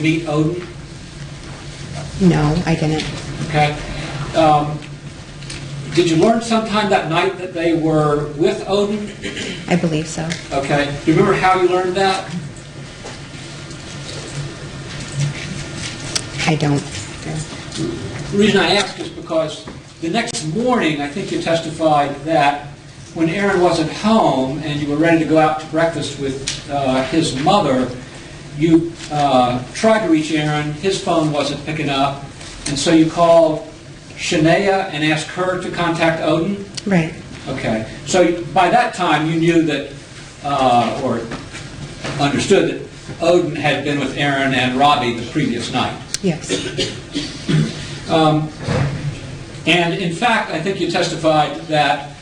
meet Odin? No, I didn't. Okay. Did you learn sometime that night that they were with Odin? I believe so. Okay. Do you remember how you learned that? I don't. The reason I ask is because the next morning, I think you testified that when Aaron wasn't home and you were ready to go out to breakfast with his mother, you tried to reach Aaron, his phone wasn't picking up, and so you called Shania and asked her to contact Odin? Right. Okay. So by that time you knew that, or understood that Odin had been with Aaron and Robbie the previous night? Yes. And in fact, I think you testified that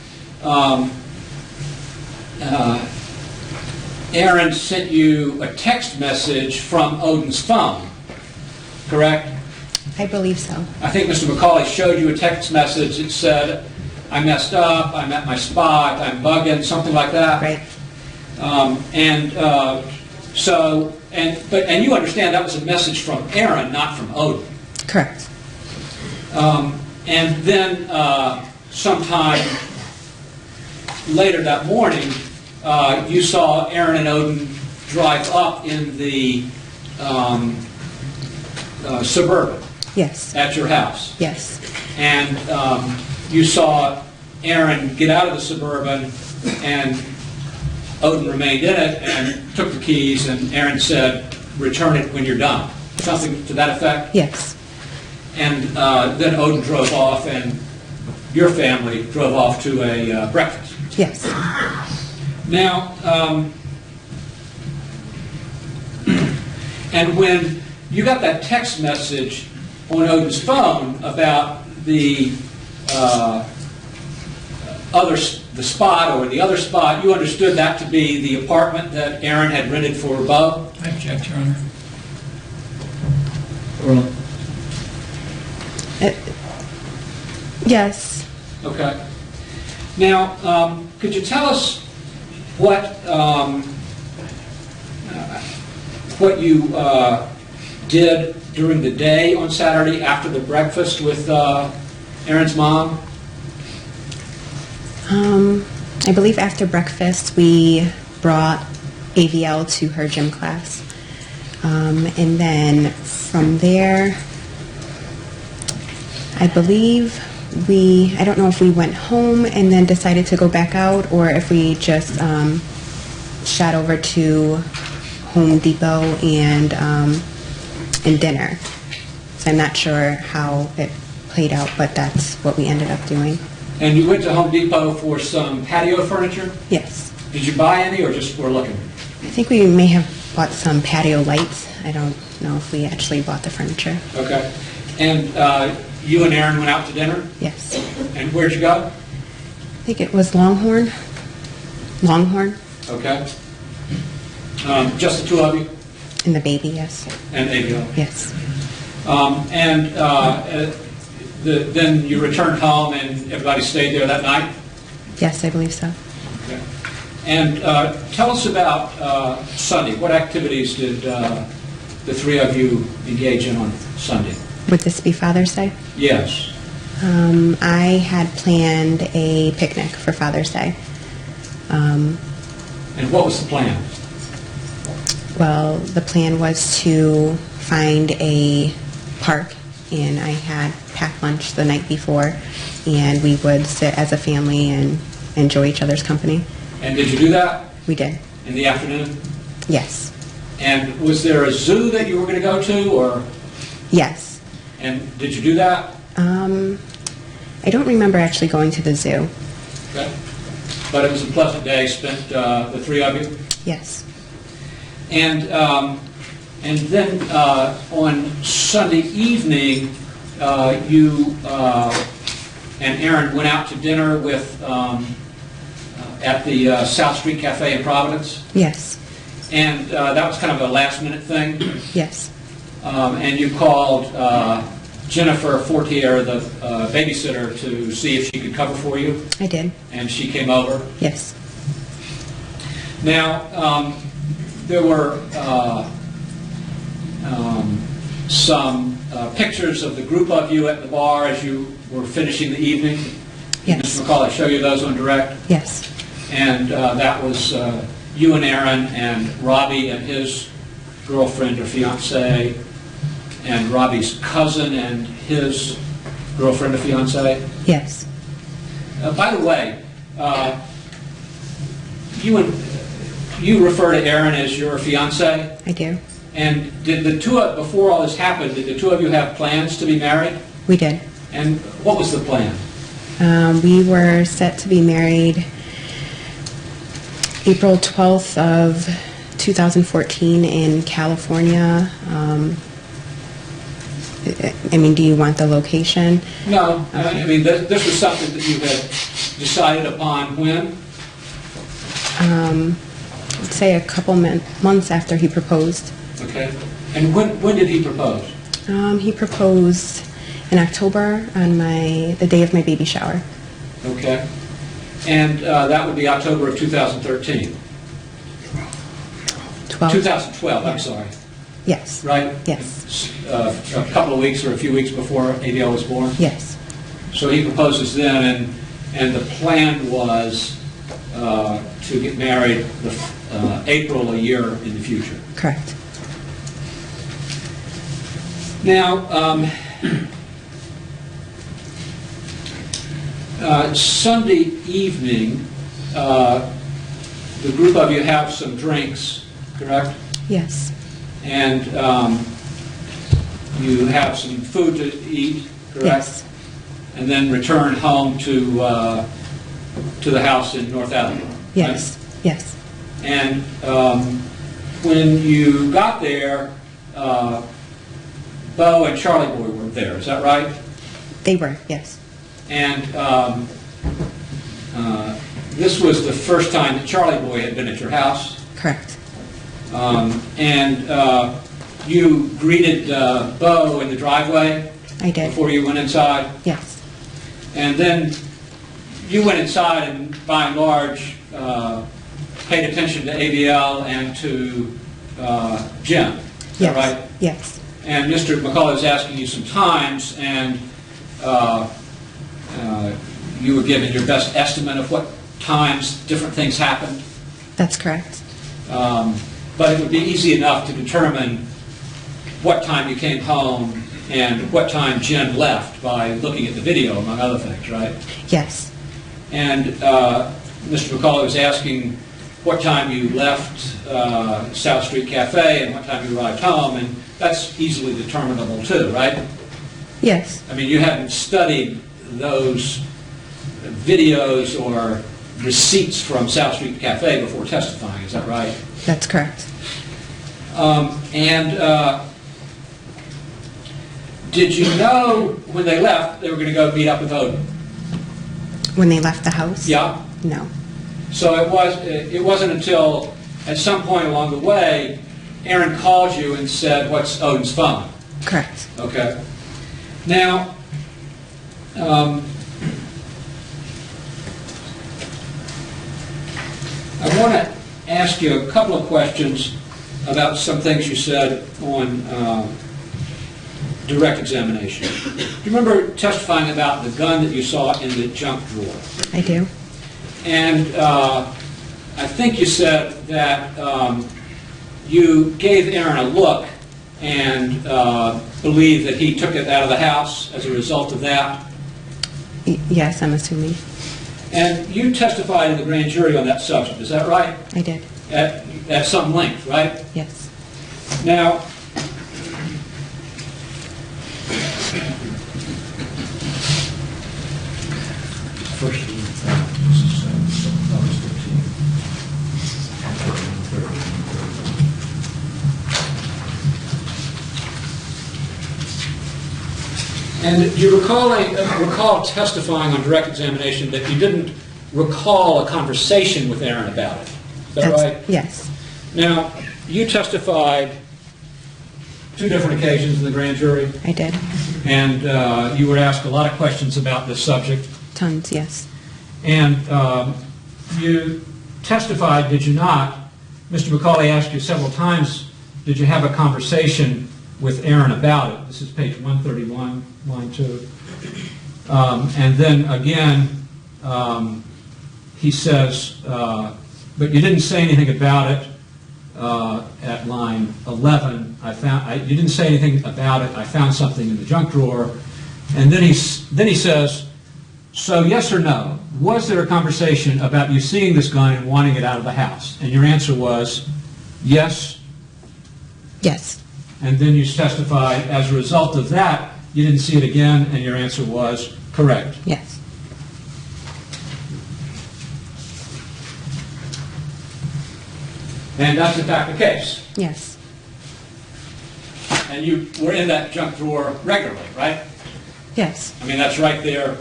Aaron sent you a text message from Odin's phone, correct? I believe so. I think Mr. McCauley showed you a text message that said, I messed up, I'm at my spot, I'm bugging, something like that. Right. And you understand that was a message from Aaron, not from Odin. Correct. And then sometime later that morning, you saw Aaron and Odin drive up in the Suburban. Yes. At your house. Yes. And you saw Aaron get out of the Suburban, and Odin remained in it and took the keys, and Aaron said, return it when you're done. Something to that effect? Yes. And then Odin drove off, and your family drove off to a breakfast. Yes. Now, and when you got that text message on Odin's phone about the spot or the other spot, you understood that to be the apartment that Aaron had rented for Bo? I object, Your Honor. Yes. Okay. Now, could you tell us what you did during the day on Saturday after the breakfast with Aaron's mom? I believe after breakfast we brought AVL to her gym class. And then from there, I believe I don't know if we went home and then decided to go back out, or if we just shot over to Home Depot and dinner. So I'm not sure how it played out, but that's what we ended up doing. And you went to Home Depot for some patio furniture? Yes. Did you buy any or just were looking? I think we may have bought some patio lights. I don't know if we actually bought the furniture. Okay. And you and Aaron went out to dinner? Yes. And where'd you go? I think it was Longhorn. Longhorn. Okay. Just the two of you? And the baby, yes. And AVL? Yes. Then you returned home and everybody stayed there that night? Yes, I believe so. Okay. And tell us about Sunday. What activities did the three of you engage in on Sunday? Would this be Father's Day? Yes. I had planned a picnic for Father's Day. And what was the plan? Well, the plan was to find a park, and I had packed lunch the night before, and we would sit as a family and enjoy each other's company. And did you do that? We did. In the afternoon? Yes. And was there a zoo that you were going to go to, or? Yes. And did you do that? I don't remember actually going to the zoo. Okay. But it was a pleasant day spent, the three of you? Yes. And then on Sunday evening, you and Aaron went out to dinner with at the South Street Cafe in Providence? Yes. And that was kind of a last-minute thing? Yes. And you called Jennifer Fortier, the babysitter, to see if she could cover for you? I did. And she came over? Yes. Now, there were some pictures of the group of you at the bar as you were finishing the evening. Yes. Mr. McCauley, show you those on direct? Yes. And that was you and Aaron and Robbie and his girlfriend or fiance, and Robbie's cousin and his girlfriend or fiance. Yes. By the way, you refer to Aaron as your fiance, I do. and before all this happened, did the two of you have plans to be married? We did. And what was the plan? We were set to be married April 12th of 2014 in California. I mean, do you want the location? No, I mean, this was something that you had decided upon when? I'd say a couple months after he proposed. Okay. And when did he propose? He proposed in October on the day of my baby shower. Okay. And that would be October of 2013. 2012, I'm sorry. Yes. Right? Yes. A couple of weeks or a few weeks before ABL was born? Yes. So he proposes then, and the plan was to get married April a year in the future. Correct. Now, Sunday evening, the group of you have some drinks, correct? Yes. And you have some food to eat, correct? Yes. And then return home to the house in North Attleboro. Yes. Right? Yes. And when you got there, Bo and Charlie Boy were there, is that right? They were, yes. And this was the first time that Charlie Boy had been at your house. Correct. And you greeted Bo in the driveway I did. before you went inside. Yes. And then you went inside and, by and large, paid attention to ABL and to Jim. Is that Yes. right? Yes. And Mr. McCauley was asking you some times, and you were giving your best estimate of what times different things happened. That's correct. But it would be easy enough to determine what time you came home and what time Jim left by looking at the video, among other things, right? Yes. And Mr. McCauley was asking what time you left South Street Cafe and what time you arrived home, and that's easily determinable too, right? Yes. I mean, you hadn't studied those videos or receipts from South Street Cafe before testifying, is that right? That's correct. Did you know when they left they were going to go meet up with Odin? When they left the house? Yeah. No. So it wasn't until at some point along the way Aaron called you and said, "What's Odin's phone?" Correct. Okay. Now, I want to ask you a couple of questions about some things you said on direct examination. Do you remember testifying about the gun that you saw in the junk drawer? I do. And I think you said that you gave Aaron a look and believed that he took it out of the house as a result of that. Yes, I'm assuming. And you testified in the grand jury on that subject, is that right? I did. At some length, right? Yes. Now, first, and do you recall testifying on direct examination that you didn't recall a conversation with Aaron about it? Is that right? Yes. Now, you testified 2 different occasions in the grand jury, I did. and you were asked a lot of questions about this subject. Tons, yes. And you testified, did you not? Mr. McCauley asked you several times, did you have a conversation with Aaron about it. This is page 131, line 2. And then again, he says, but you didn't say anything about it at line 11. You didn't say anything about it. I found something in the junk drawer. And then he says, so yes or no, was there a conversation about you seeing this gun and wanting it out of the house? And your answer was yes. Yes. And then you testified, as a result of that, you didn't see it again, and your answer was correct. Yes. And that's in fact the case. Yes. And you were in that junk drawer regularly, right? Yes. I mean, that's right there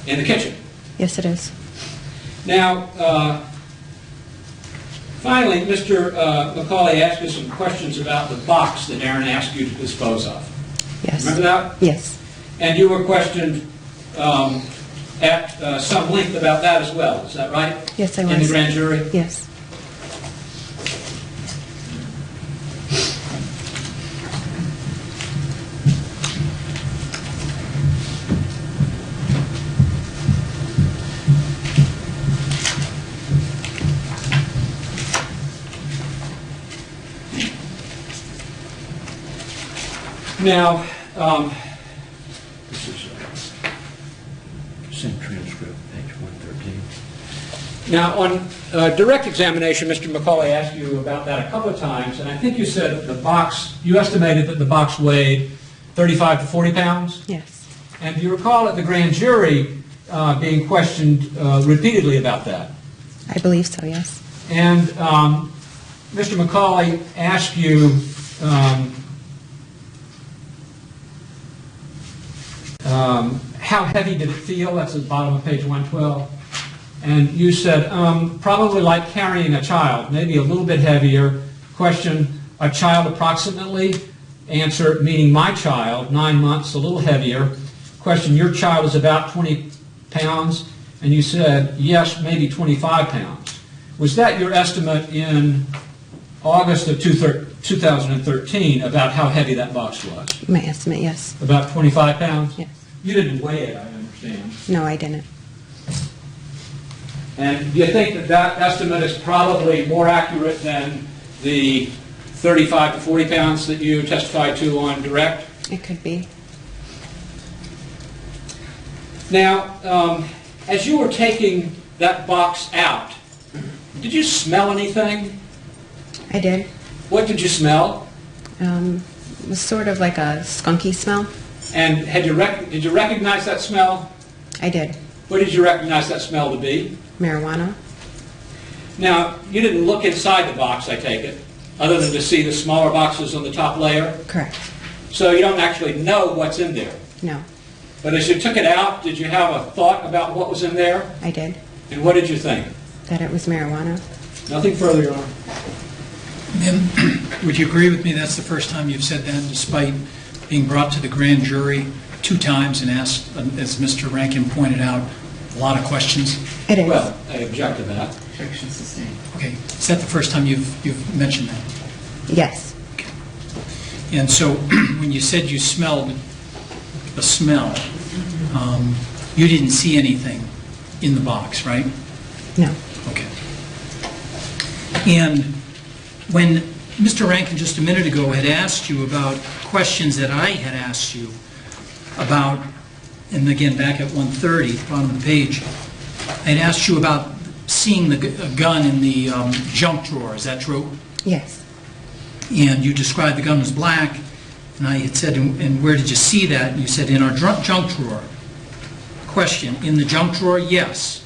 in the kitchen. Yes, it is. Now, finally, Mr. McCauley asked you some questions about the box that Aaron asked you to dispose of. Yes. Remember that? Yes. And you were questioned at some length about that as well. Is that right? Yes, I was. In the grand jury? Yes. Now, this is same transcript, page 113. Now, on direct examination, Mr. McCauley asked you about that a couple of times, and I think you said that the box, you estimated that the box weighed 35 to 40 pounds? Yes. And do you recall at the grand jury being questioned repeatedly about that? I believe so, yes. And Mr. McCauley asked you how heavy did it feel? That's at the bottom of page 112. And you said, probably like carrying a child, maybe a little bit heavier. Question, a child approximately? Answer, meaning my child, 9 months, a little heavier. Question, your child is about 20 pounds? And you said, yes, maybe 25 pounds. Was that your estimate in August of 2013 about how heavy that box was? My estimate, yes. About 25 pounds? Yes. You didn't weigh it, I understand. No, I didn't. And do you think that that estimate is probably more accurate than the 35 to 40 pounds that you testified to on direct? It could be. Now, as you were taking that box out, did you smell anything? I did. What did you smell? It was sort of like a skunky smell. And did you recognize that smell? I did. What did you recognize that smell to be? Marijuana. Now, you didn't look inside the box, I take it, other than to see the smaller boxes on the top layer? Correct. So you don't actually know what's in there. No, But as you took it out, did you have a thought about what was in there? I did. And what did you think? That it was marijuana. Nothing further, Your Honor. Ma'am, would you agree with me that's the first time you've said that, despite being brought to the grand jury 2 times and asked, as Mr. Rankin pointed out, a lot of questions? It is. Well, I object to that. Objection sustained. Okay, is that the first time you've mentioned that? Yes. And so when you said you smelled a smell, you didn't see anything in the box, right? No. Okay. And when Mr. Rankin just a minute ago had asked you about questions that I had asked you about, and again, back at 130, the bottom of the page, I had asked you about seeing the gun in the junk drawer. Is that true? Yes. And you described the gun as black, and I had said, and where did you see that? And you said, in our junk drawer. Question, in the junk drawer? Yes.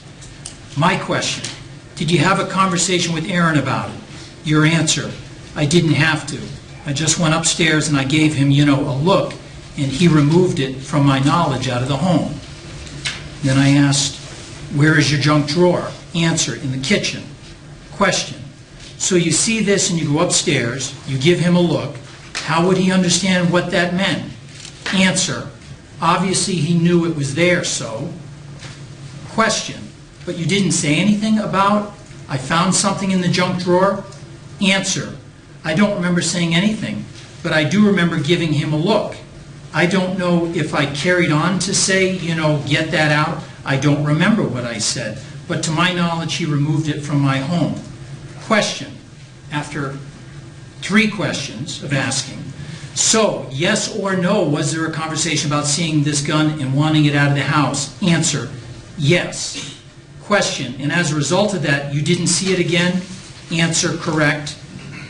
My question, did you have a conversation with Aaron about it? Your answer, I didn't have to. I just went upstairs and I gave him, a look, and he removed it from my knowledge out of the home. Then I asked, where is your junk drawer? Answer, in the kitchen. Question, so you see this and you go upstairs, you give him a look, how would he understand what that meant? Answer, obviously he knew it was there, so. Question, but you didn't say anything about, I found something in the junk drawer? Answer, I don't remember saying anything. but I do remember giving him a look. I don't know if I carried on to say, get that out. I don't remember what I said. But to my knowledge, he removed it from my home. Question, after 3 questions of asking. So, yes or no, was there a conversation about seeing this gun and wanting it out of the house? Answer, yes. Question, and as a result of that, you didn't see it again? Answer, correct.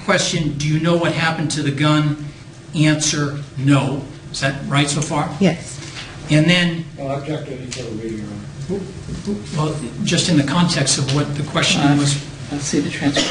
Question, do you know what happened to the gun? Answer, no. Is that right so far? Yes. And then, Well, I object to any further reading, Your Honor. well, just in the context of what the question was. Let's see the transcript.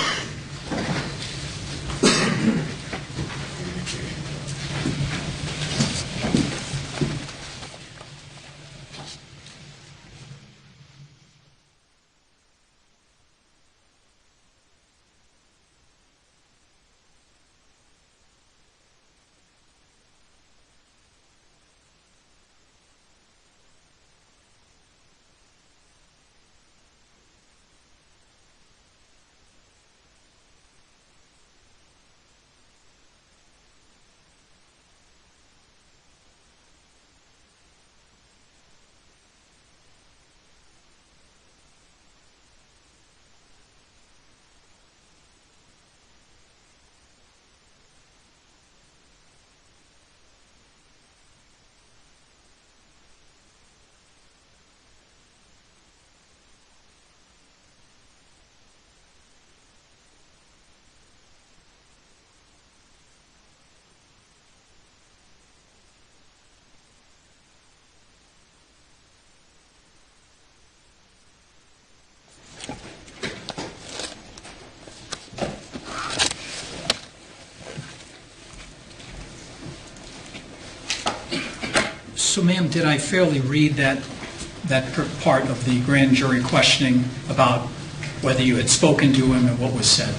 So, ma'am, did I fairly read that part of the grand jury questioning about whether you had spoken to him and what was said?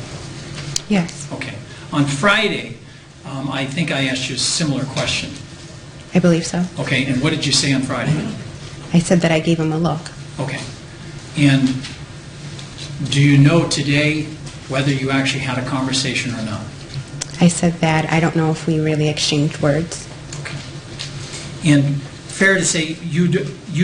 Yes. Okay. On Friday, I think I asked you a similar question. I believe so. Okay, and what did you say on Friday? I said that I gave him a look. Okay. And do you know today whether you actually had a conversation or not? I said that I don't know if we really exchanged words. Okay. And fair to say you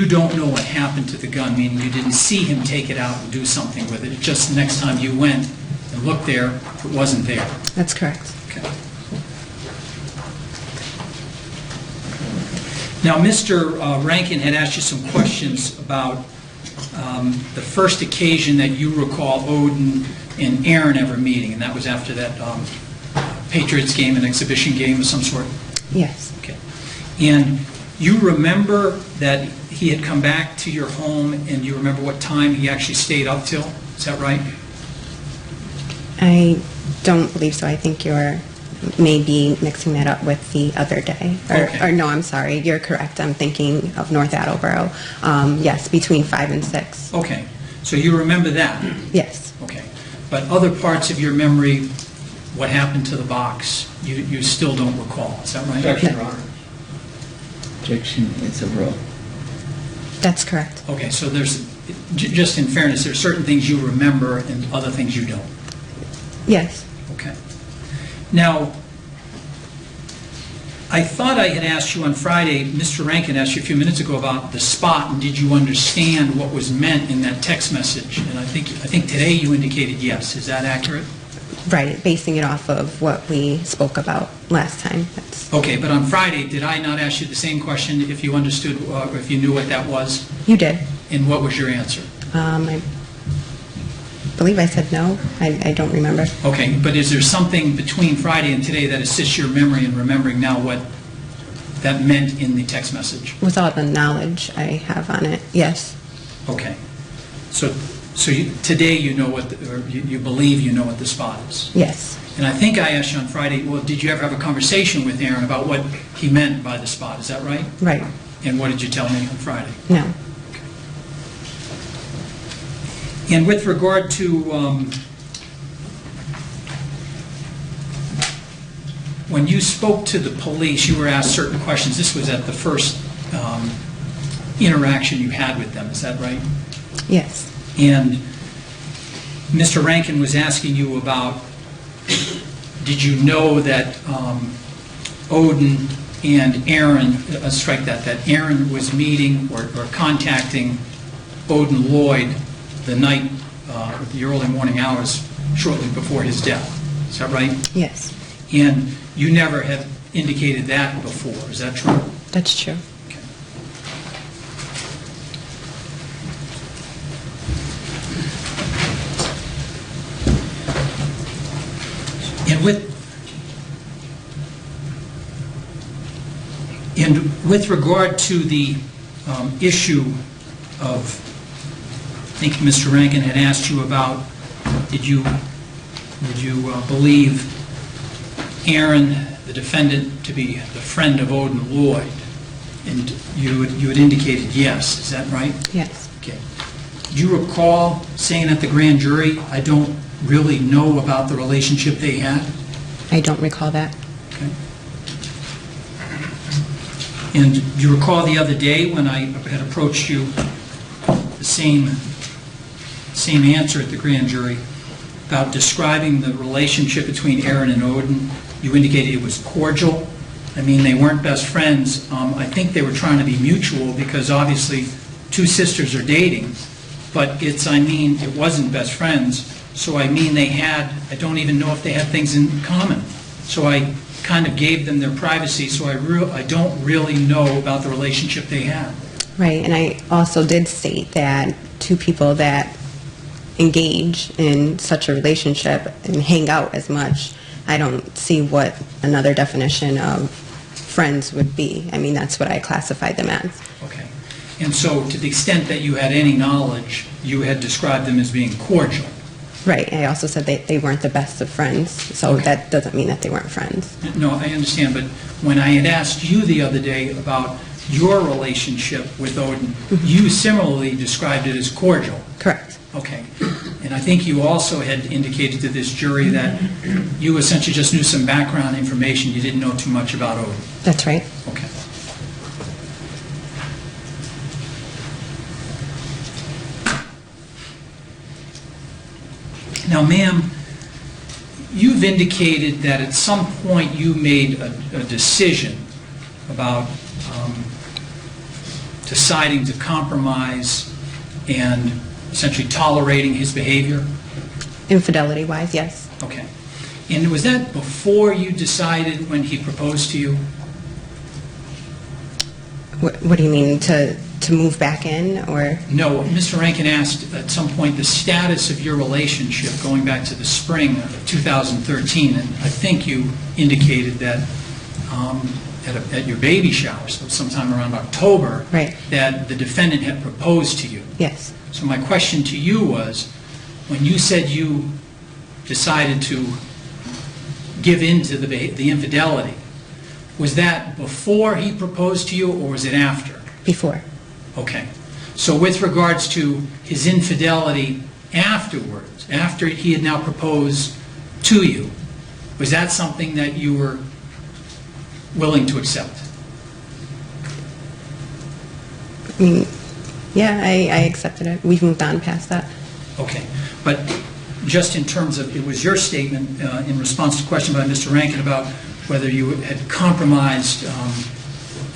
don't know what happened to the gun, meaning you didn't see him take it out and do something with it. It just the next time you went and looked there, it wasn't there. That's correct. Okay. Now, Mr. Rankin had asked you some questions about the first occasion that you recall Odin and Aaron ever meeting, and that was after that Patriots game, an exhibition game of some sort. Yes. Okay. And you remember that he had come back to your home, and you remember what time he actually stayed up till? Is that right? I don't believe so. I think you're maybe mixing that up with the other day. Okay. Or no, I'm sorry. You're correct. I'm thinking of North Attleboro. Yes, between 5 and 6. Okay. So you remember that? Yes. Okay. But other parts of your memory, what happened to the box, you still don't recall. Is that right? Objection, Your Honor. Objection, it's a rule. That's correct. Okay, so there's, just in fairness, there's certain things you remember and other things you don't. Yes. Okay. Now, I thought I had asked you on Friday, Mr. Rankin asked you a few minutes ago about the spot, and did you understand what was meant in that text message? And I think today you indicated yes. Is that accurate? Right, basing it off of what we spoke about last time. That's, Okay, but on Friday, did I not ask you the same question if you understood, or if you knew what that was? you did. And what was your answer? I believe I said no. I don't remember. Okay, but is there something between Friday and today that assists your memory in remembering now what that meant in the text message? With all the knowledge I have on it, yes. Okay. So today you know what, or you believe you know what the spot is? Yes. And I think I asked you on Friday, well, did you ever have a conversation with Aaron about what he meant by the spot? Is that right? Right. And what did you tell me on Friday? No. And with regard to when you spoke to the police, you were asked certain questions. This was at the first interaction you had with them. Is that right? Yes. And Mr. Rankin was asking you about, did you know that Odin and Aaron, strike that Aaron was meeting or contacting Odin Lloyd the night, the early morning hours shortly before his death. Is that right? Yes, And you never have indicated that before, is that true? that's true. Okay. And with regard to the issue of, I think Mr. Rankin had asked you about, would you believe Aaron, the defendant, to be the friend of Odin Lloyd? And you had indicated yes, is that right? Yes. Okay. Do you recall saying at the grand jury, I don't really know about the relationship they had? I don't recall that. Okay. And do you recall the other day when I had approached you, the same answer at the grand jury, about describing the relationship between Aaron and Odin? You indicated it was cordial. I mean, they weren't best friends. I think they were trying to be mutual because obviously two sisters are dating, but it wasn't best friends. So I mean, I don't even know if they had things in common. So I kind of gave them their privacy, so I don't really know about the relationship they had. Right, and I also did state that two people that engage in such a relationship and hang out as much, I don't see what another definition of friends would be. I mean, that's what I classified them as. Okay. And so to the extent that you had any knowledge, you had described them as being cordial. Right, I also said they weren't the best of friends, so Okay. that doesn't mean that they weren't friends. No, I understand, but when I had asked you the other day about your relationship with Odin, you similarly described it as cordial. Correct. Okay. And I think you also had indicated to this jury that you essentially just knew some background information. You didn't know too much about Odin. That's right. Okay. Now, ma'am, you've indicated that at some point you made a decision about deciding to compromise and essentially tolerating his behavior? Infidelity-wise, yes. Okay. And was that before you decided when he proposed to you? What do you mean, to move back in, or? No, Mr. Rankin asked at some point the status of your relationship going back to the spring of 2013, and I think you indicated that at your baby shower, so sometime around October, Right. that the defendant had proposed to you. Yes. So my question to you was, when you said you decided to give in to the infidelity, was that before he proposed to you, or was it after? Before. Okay. So with regards to his infidelity afterwards, after he had now proposed to you, was that something that you were willing to accept? I mean, yeah, I accepted it. We've moved on past that. Okay. But just in terms of, it was your statement in response to a question by Mr. Rankin about whether you had compromised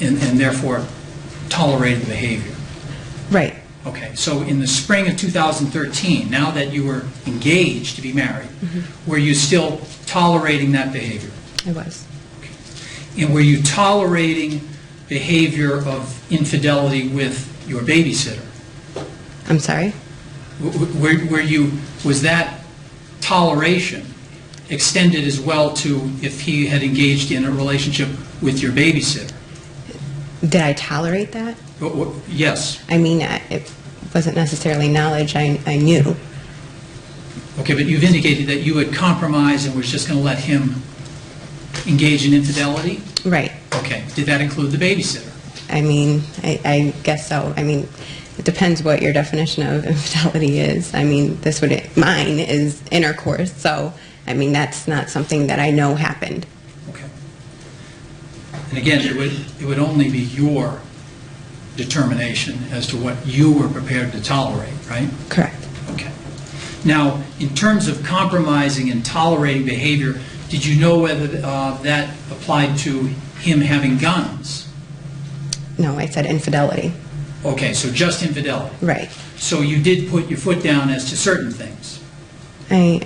and therefore tolerated the behavior. Right. Okay, so in the spring of 2013, now that you were engaged to be married, were you still tolerating that behavior? I was. And were you tolerating behavior of infidelity with your babysitter? I'm sorry? Was that toleration extended as well to if he had engaged in a relationship with your babysitter? Did I tolerate that? Yes. I mean, it wasn't necessarily knowledge I knew. Okay, but you've indicated that you had compromised and was just going to let him engage in infidelity? Right. Okay. Did that include the babysitter? I mean, I guess so. I mean, it depends what your definition of infidelity is. I mean, mine is intercourse, so, I mean, that's not something that I know happened. Okay. And again, it would only be your determination as to what you were prepared to tolerate, right? Correct. Okay. Now, in terms of compromising and tolerating behavior, Did you know whether that applied to him having guns? No, I said infidelity. Okay, so just infidelity. Right. So you did put your foot down as to certain things. I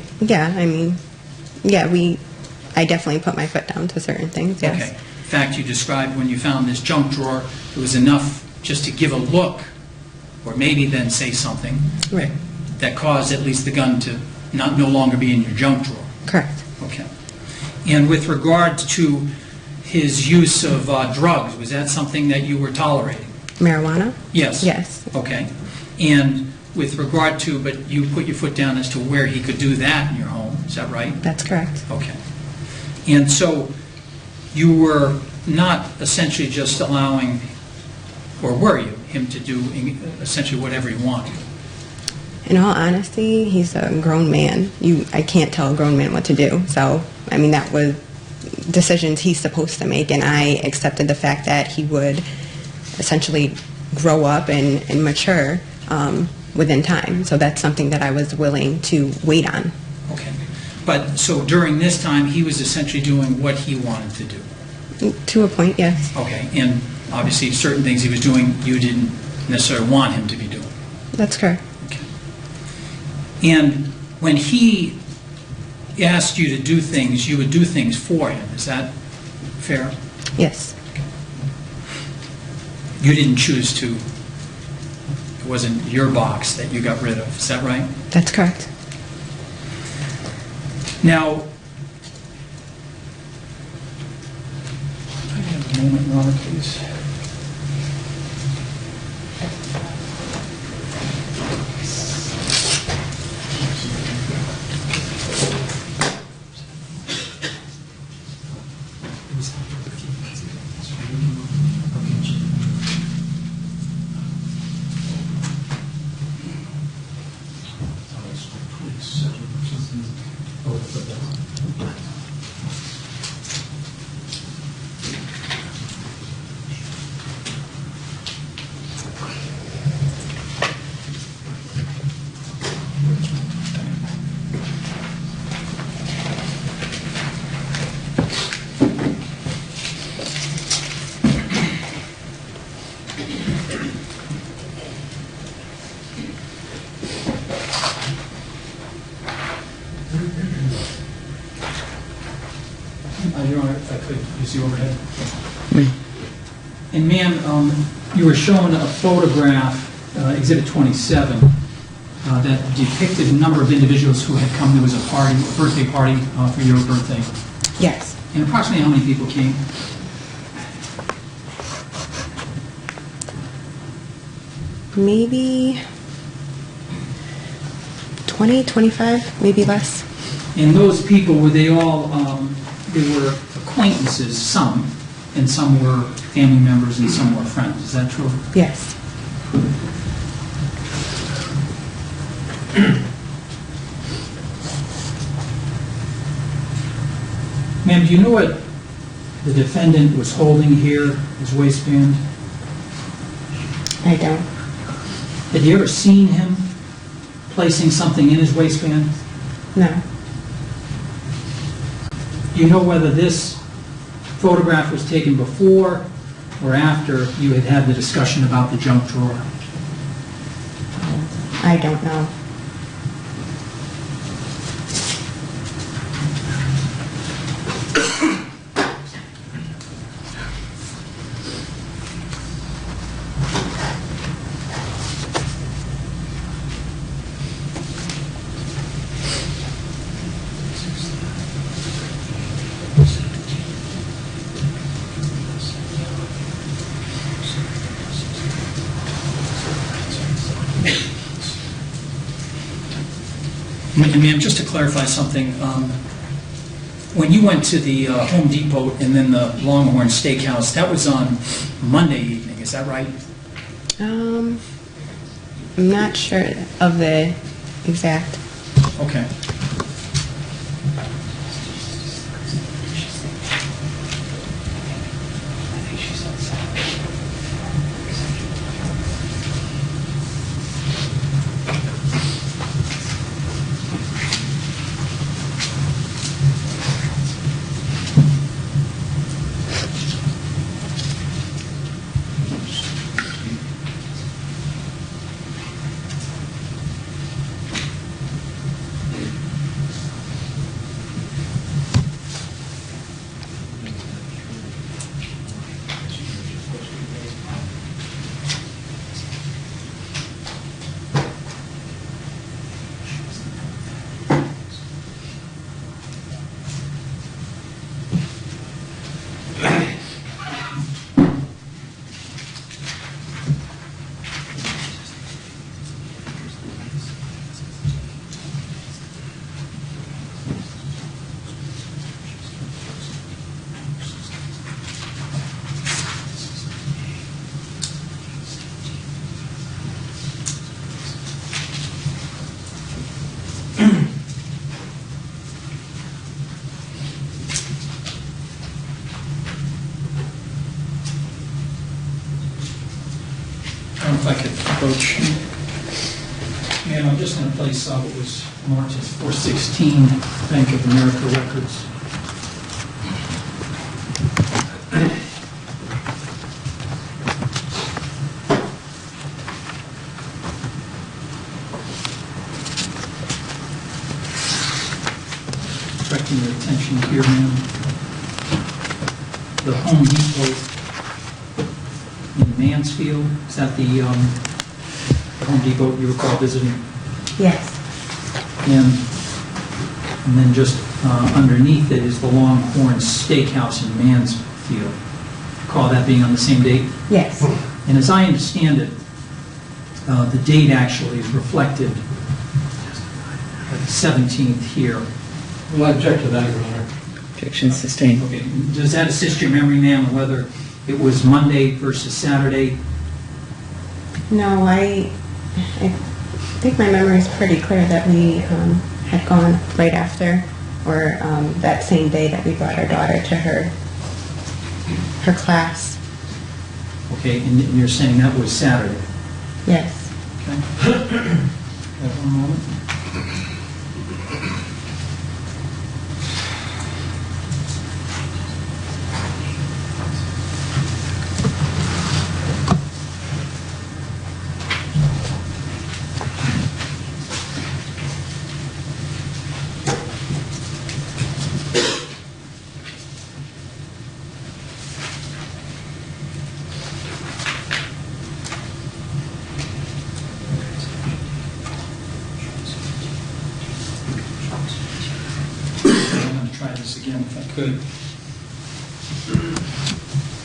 definitely put my foot down to certain things, yes. Okay. In fact, you described when you found this junk drawer, it was enough just to give a look, or maybe then say something, Right. that caused at least the gun to no longer be in your junk drawer. Correct. Okay. And with regard to his use of drugs, was that something that you were tolerating? Marijuana? Yes? Yes. Okay. And with regard to, but you put your foot down as to where he could do that in your home, is that right? That's correct. Okay. And so you were not essentially just allowing, or were you, him to do essentially whatever he wanted? In all honesty, he's a grown man. I can't tell a grown man what to do. So, I mean, that was decisions he's supposed to make, and I accepted the fact that he would essentially grow up and mature within time. So that's something that I was willing to wait on. Okay. But, so during this time, he was essentially doing what he wanted to do? To a point, yes. Okay. And obviously, certain things he was doing, you didn't necessarily want him to be doing? That's correct. Okay. And when he asked you to do things, you would do things for him. Is that fair? Yes. You didn't choose to, it wasn't your box that you got rid of. Is that right? That's correct. Now, I have a moment, Ron, please. Your Honor, if I could use the overhead. And ma'am, you were shown a photograph, Exhibit 27, that depicted a number of individuals who had come. There was a party, a birthday party for your birthday. Yes. And approximately how many people came? Maybe 20, 25, maybe less. And those people, were they all, they were acquaintances, some, and some were family members and some were friends. Is that true? Yes. Ma'am, do you know what the defendant was holding here, his waistband? I don't. Had you ever seen him placing something in his waistband? No. Do you know whether this photograph was taken before or after you had had the discussion about the junk drawer? I don't know. And ma'am, just to clarify something, when you went to the Home Depot and then the Longhorn Steakhouse, that was on Monday evening, is that right? I'm not sure of the exact. Okay. don't know if I could approach. Ma'am, I'm just going to place what was marked as 416 Bank of America records. Directing your attention here, ma'am. The Home Depot in Mansfield, is that the Home Depot you recall visiting? Yes. And then just underneath it is the Longhorn Steakhouse in Mansfield. Recall that being on the same date? Yes. And as I understand it, the date actually is reflected at the 17th here. Well, I object to that, Your Honor. Objection sustained. Okay, does that assist your memory, ma'am, on whether it was Monday versus Saturday? No, I think my memory is pretty clear that we had gone right after, or that same day that we brought our daughter to her class. Okay, and you're saying that was Saturday? Yes. Okay. Have one moment. I'm going to try this again if I could.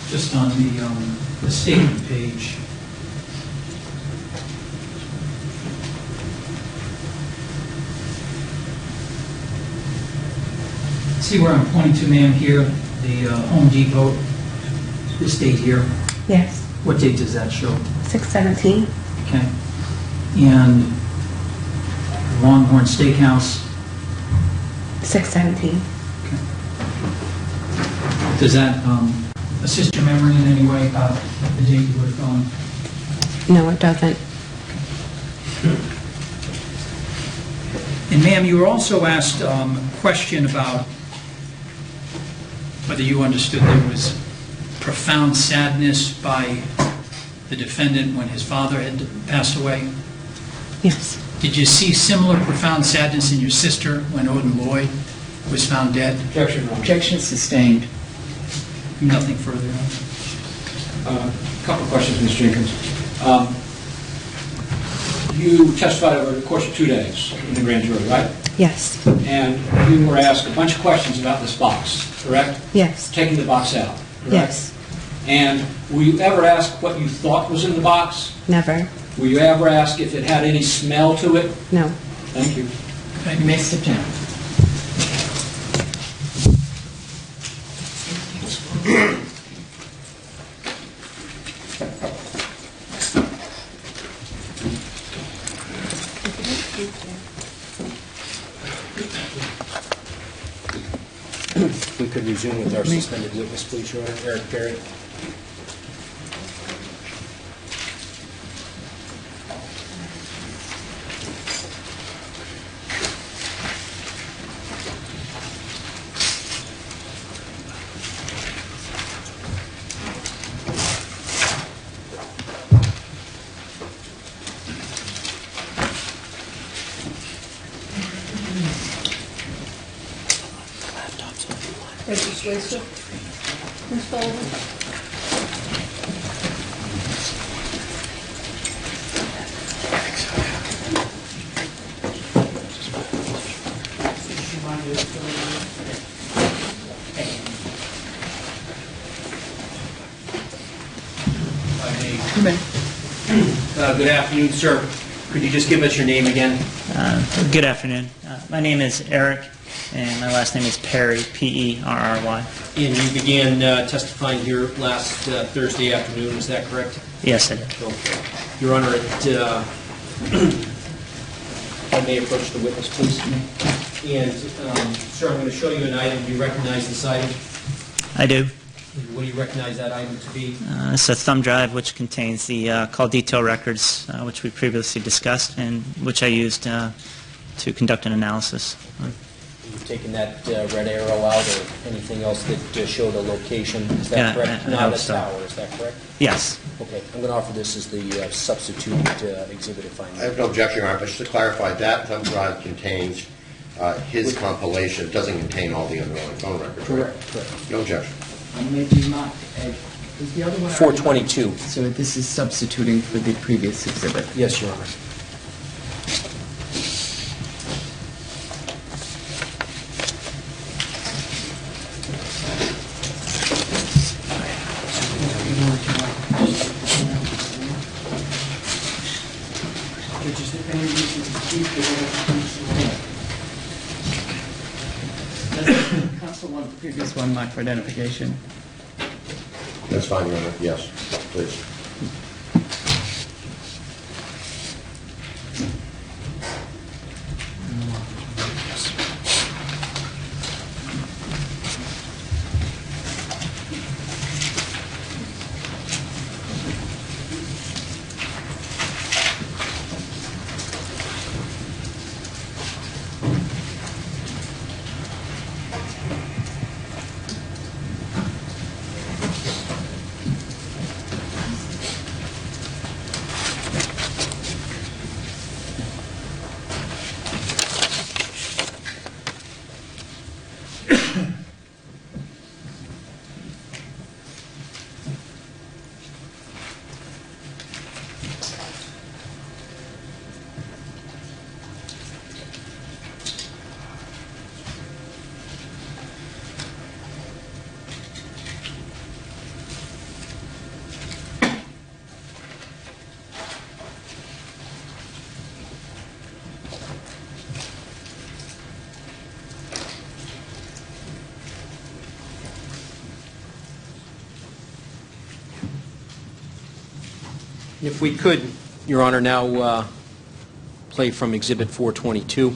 Just on the statement page. See where I'm pointing to, ma'am, here? The Home Depot, this date here. Yes. What date does that show? 6/17. Okay. And Longhorn Steakhouse, 6/17. does that assist your memory in any way about the date you would have gone? No, it doesn't. And ma'am, you were also asked a question about whether you understood there was profound sadness by the defendant when his father had passed away. Yes. Did you see similar profound sadness in your sister when Odin Lloyd was found dead? Objection, Your Honor. Objection sustained. Nothing further. A couple of questions, Ms. Jenkins. You testified over the course of 2 days in the grand jury, right? Yes. And you were asked a bunch of questions about this box, correct? Yes. Taking the box out, correct? Yes. And were you ever asked what you thought was in the box? Never. Were you ever asked if it had any smell to it? No. Thank you. You may sit down. We could resume with our suspended witness, please, Your Honor. Eric Perry. Legislature. Ms. Sullivan. Good afternoon, sir. Could you just give us your name again? Good afternoon. My name is Eric, and my last name is Perry, P-E-R-R-Y. And you began testifying here last Thursday afternoon, is that correct? Yes, I did. Okay. Your Honor, I may approach the witness, please. And, sir, I'm going to show you an item. Do you recognize this item? I do. And what do you recognize that item to be? It's a thumb drive which contains the call detail records, which we previously discussed, and which I used to conduct an analysis. You've taken that red arrow out or anything else that showed a location, is that Yeah, correct? I Not hope a so. tower, is that correct? Yes. Okay, I'm going to offer this as the substitute exhibit if I I may. have no objection, Your Honor, but just to clarify, that thumb drive contains his compilation. It doesn't contain all the underlying phone records. Right? Correct. No objection. And maybe not, is the other one? 422. So this is substituting for the previous exhibit. Yes, Your Honor. Council want the previous one marked for identification. That's fine, Your Honor. Yes, please. If we could, Your Honor, now play from Exhibit 422.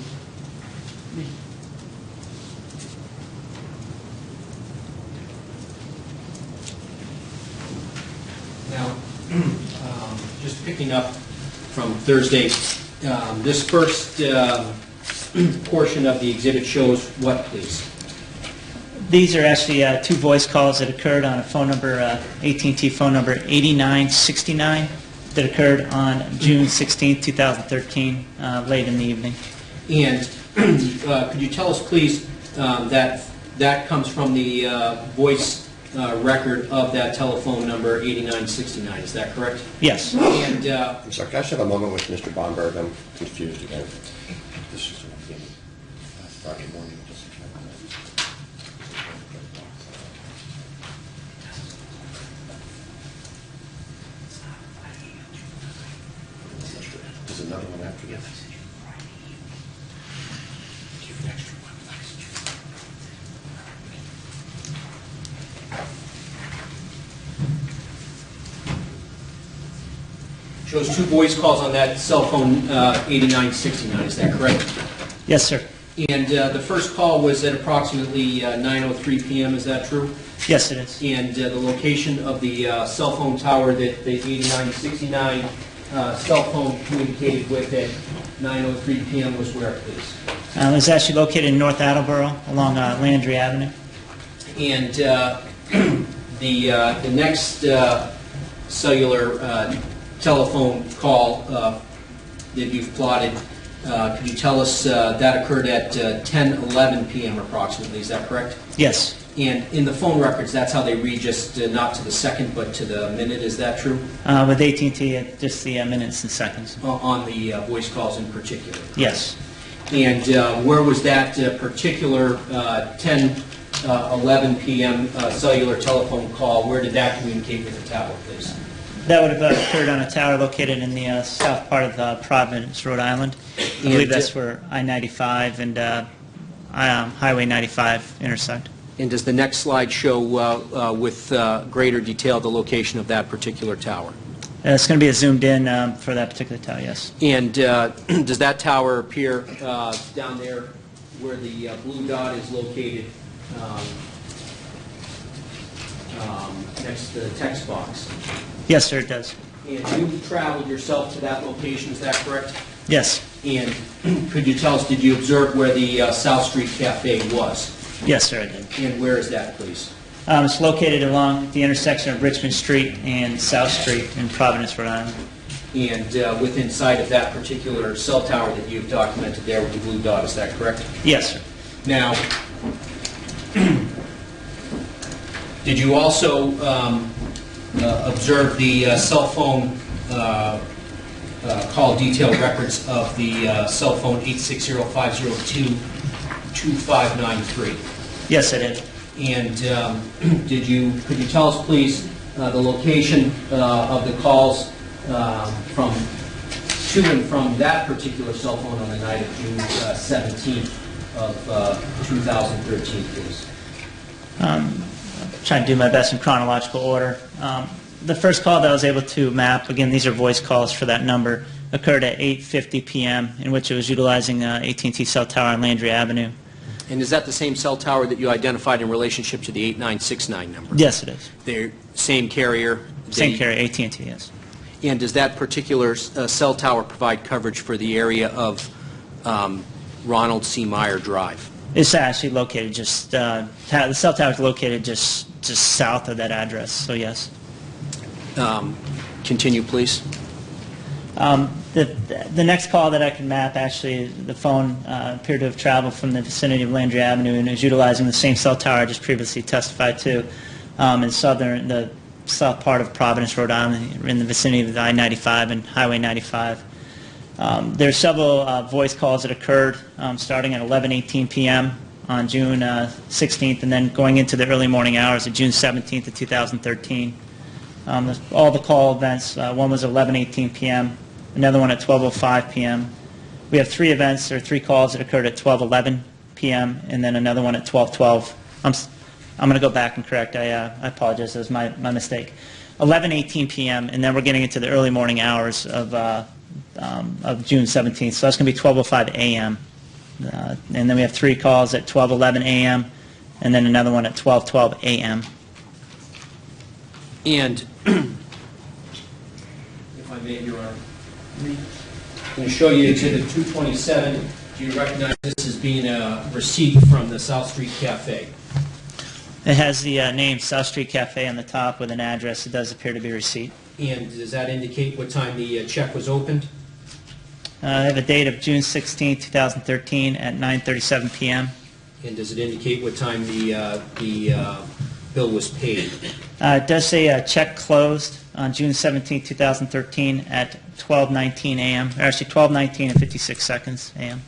Now, just picking up from Thursday, this first portion of the exhibit shows what, please? These are actually two voice calls that occurred on a phone number, AT&T phone number 8969, that occurred on June 16, 2013, late in the evening. And could you tell us, please, that comes from the voice record of that telephone number 8969, is that correct? Yes. And I'm sorry, can I just have a moment with Mr. Bomberg? I'm confused again. This is Friday morning. There's another one after this. shows two voice calls on that cell phone 8969, is that correct? Yes, sir. And the first call was at approximately 9:03 p.m., is that true? Yes, it is. And the location of the cell phone tower that the 8969 cell phone communicated with at 9:03 p.m. was where, please? It was actually located in North Attleboro along Landry Avenue. And the next cellular telephone call that you've plotted, could you tell us that occurred at 10:11 p.m. approximately, is that correct? Yes. And in the phone records, that's how they read, just not to the second, but to the minute, is that true? With AT&T, just the minutes and seconds. On the voice calls in particular? Yes. And where was that particular 10:11 p.m. Cellular telephone call, where did that communicate with the tower, please? That would have occurred on a tower located in the south part of Providence, Rhode Island. I believe that's where I-95 and Highway 95 intersect. And does the next slide show with greater detail the location of that particular tower? It's going to be a zoomed in for that particular tower, yes. And does that tower appear down there where the blue dot is located next to the text box. Yes, sir, it does. And you traveled yourself to that location, is that correct? Yes. And could you tell us, did you observe where the South Street Cafe was? Yes, sir, I did. And where is that, please? It's located along the intersection of Richmond Street and South Street in Providence, Rhode Island. And within sight of that particular cell tower that you've documented there with the blue dot, is that correct? Yes, sir. Now, did you also observe the cell phone call detail records of the cell phone 860-502-2593? Yes, I did. And could you tell us, please, the location of the calls from to and from that particular cell phone on the night of June 17th of 2013, please? Trying to do my best in chronological order. The first call that I was able to map, again, these are voice calls for that number, occurred at 8:50 p.m., in which it was utilizing AT&T cell tower on Landry Avenue. And is that the same cell tower that you identified in relationship to the 8969 number? Yes, it is. They're same carrier? Same carrier, AT&T, yes. And does that particular cell tower provide coverage for the area of Ronald C. Meyer Drive? It's actually located just, the cell tower is located just south of that address, so yes. Continue, please. The next call that I can map, actually, the phone appeared to have traveled from the vicinity of Landry Avenue and is utilizing the same cell tower I just previously testified to in the south part of Providence, Rhode Island, in the vicinity of the I-95 and Highway 95. There are several voice calls that occurred starting at 11:18 p.m. on June 16th and then going into the early morning hours of June 17th of 2013. All the call events, one was 11:18 p.m., another one at 12:05 p.m. We have three events or three calls that occurred at 12:11 p.m. and then another one at 12:12. I'm going to go back and correct. I apologize. That was my mistake. 11:18 p.m. and then we're getting into the early morning hours of June 17th. So that's going to be 12:05 a.m. And then we have three calls at 12:11 a.m. and then another one at 12:12 a.m. And, if I may, Your Honor, I'm going to show you Exhibit 227. Do you recognize this as being a receipt from the South Street Cafe? It has the name South Street Cafe on the top with an address. It does appear to be a receipt. And does that indicate what time the check was opened? I have a date of June 16, 2013 at 9:37 p.m. And does it indicate what time the bill was paid? It does say check closed on June 17, 2013 at 12:19 a.m. Or actually 12:19 and 56 seconds a.m.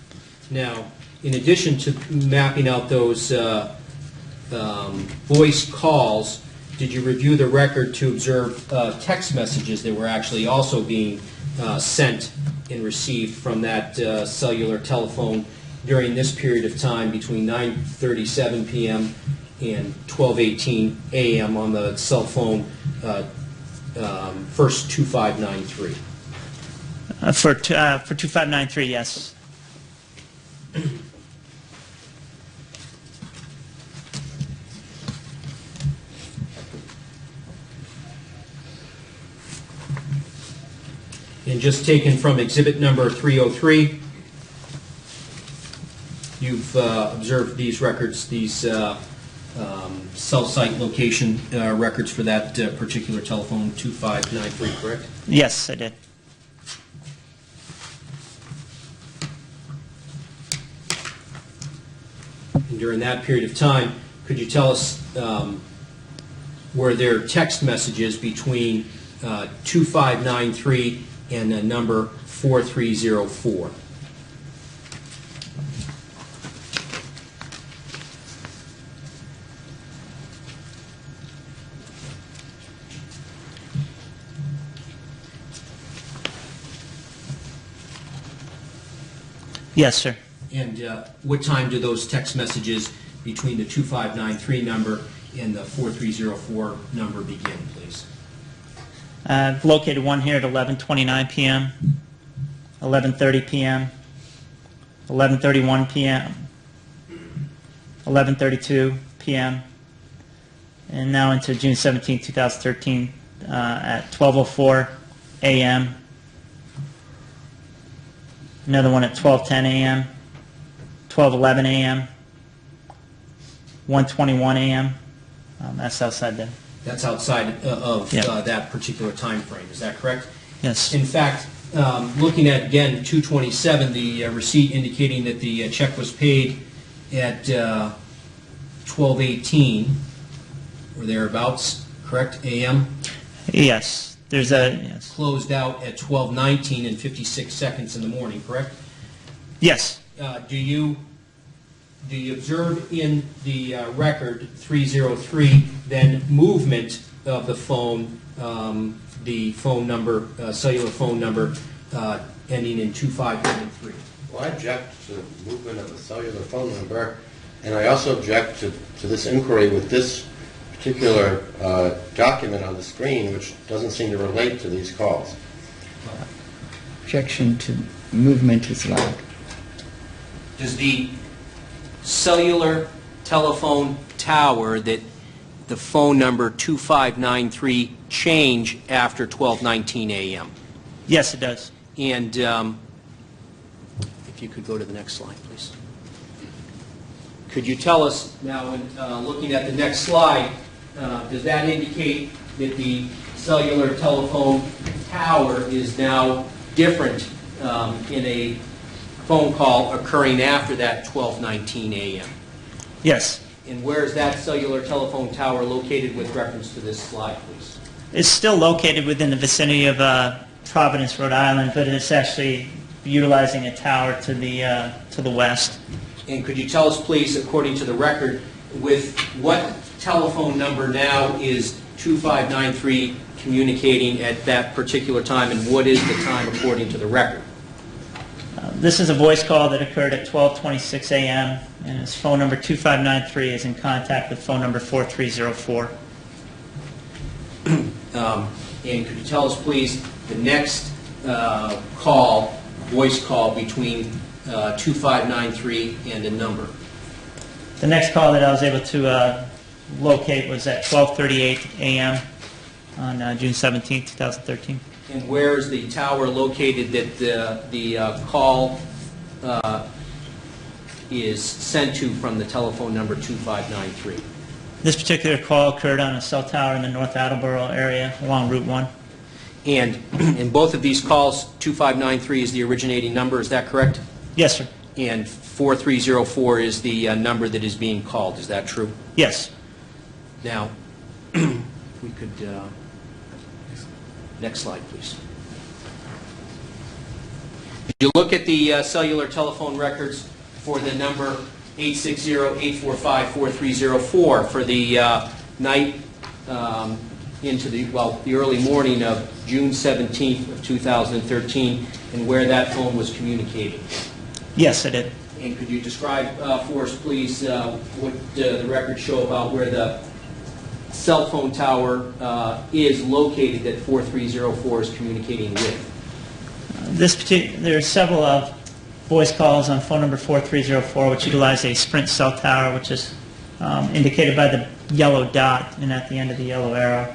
Now, in addition to mapping out those voice calls, did you review the record to observe text messages that were actually also being sent and received from that cellular telephone during this period of time between 9:37 p.m. and 12:18 a.m. on the cell phone first 2593? For 2593, yes. And just taken from exhibit number 303, you've observed these records, these cell site location records for that particular telephone 2593, correct? Yes, I did. And during that period of time, could you tell us, were there text messages between 2593 and the number 4304? Yes, sir. And what time do those text messages between the 2593 number and the 4304 number begin, please? I've located one here at 11:29 p.m., 11:30 p.m., 11:31 p.m., 11:32 p.m., and now into June 17, 2013, at 12:04 a.m. Another one at 12:10 a.m., 12:11 a.m., 1:21 a.m. That's outside the... That's outside of Yeah. that particular time frame. Is that correct? Yes. In fact, looking at, again, 227, the receipt indicating that the check was paid at 12:18 or thereabouts, correct, a.m.? Yes. There's a... Yes. Closed out at 12:19 and 56 seconds in the morning, correct? Yes. Do you observe in the record 303 then movement of the phone number, cellular phone number ending in 2593? Well, I object to the movement of the cellular phone number, and I also object to this inquiry with this particular document on the screen, which doesn't seem to relate to these calls. Objection to movement is allowed. Does the cellular telephone tower that the phone number 2593 change after 12:19 a.m.? Yes, it does. And if you could go to the next slide, please. Could you tell us now, looking at the next slide, does that indicate that the cellular telephone tower is now different in a phone call occurring after that 12:19 a.m.? Yes. And where is that cellular telephone tower located with reference to this slide, please? It's still located within the vicinity of Providence, Rhode Island, but it's actually utilizing a tower to the west. And could you tell us, please, according to the record, with what telephone number now is 2593 communicating at that particular time, and what is the time according to the record? This is a voice call that occurred at 12:26 a.m., and his phone number 2593 is in contact with phone number 4304. And could you tell us, please, the next voice call between 2593 and a number? The next call that I was able to locate was at 12:38 a.m. on June 17, 2013. And where is the tower located that the call is sent to from the telephone number 2593? This particular call occurred on a cell tower in the North Attleboro area along Route 1. And in both of these calls, 2593 is the originating number, is that correct? Yes, sir. And 4304 is the number that is being called, is that true? Yes. Now, if we could, next slide, please. If you look at the cellular telephone records for the number 860-845-4304 for the night into the early morning of June 17th of 2013, and where that phone was communicating. Yes, I did. And could you describe for us, please, what the records show about where the cell phone tower is located that 4304 is communicating with? There are several voice calls on phone number 4304, which utilize a Sprint cell tower, which is indicated by the yellow dot and at the end of the yellow arrow.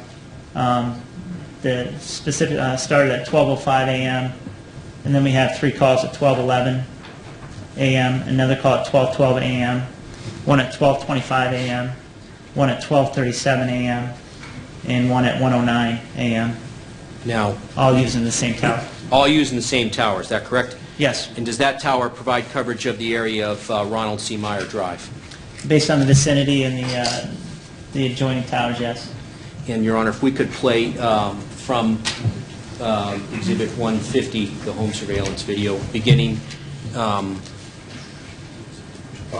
The specific started at 12:05 a.m., and then we have 3 calls at 12:11 a.m., another call at 12:12 a.m., one at 12:25 a.m., one at 12:37 a.m., and one at 1:09 a.m., Now, all using the same tower. all using the same tower, is that correct? Yes. And does that tower provide coverage of the area of Ronald C. Meyer Drive? Based on the vicinity and the adjoining towers, yes. And, Your Honor, if we could play from Exhibit 150, the home surveillance video, beginning... Well,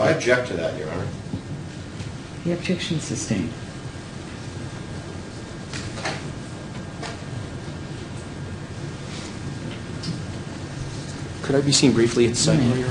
I object to that, Your Honor. The objection is sustained. Could I be seen briefly at the site, Your Honor?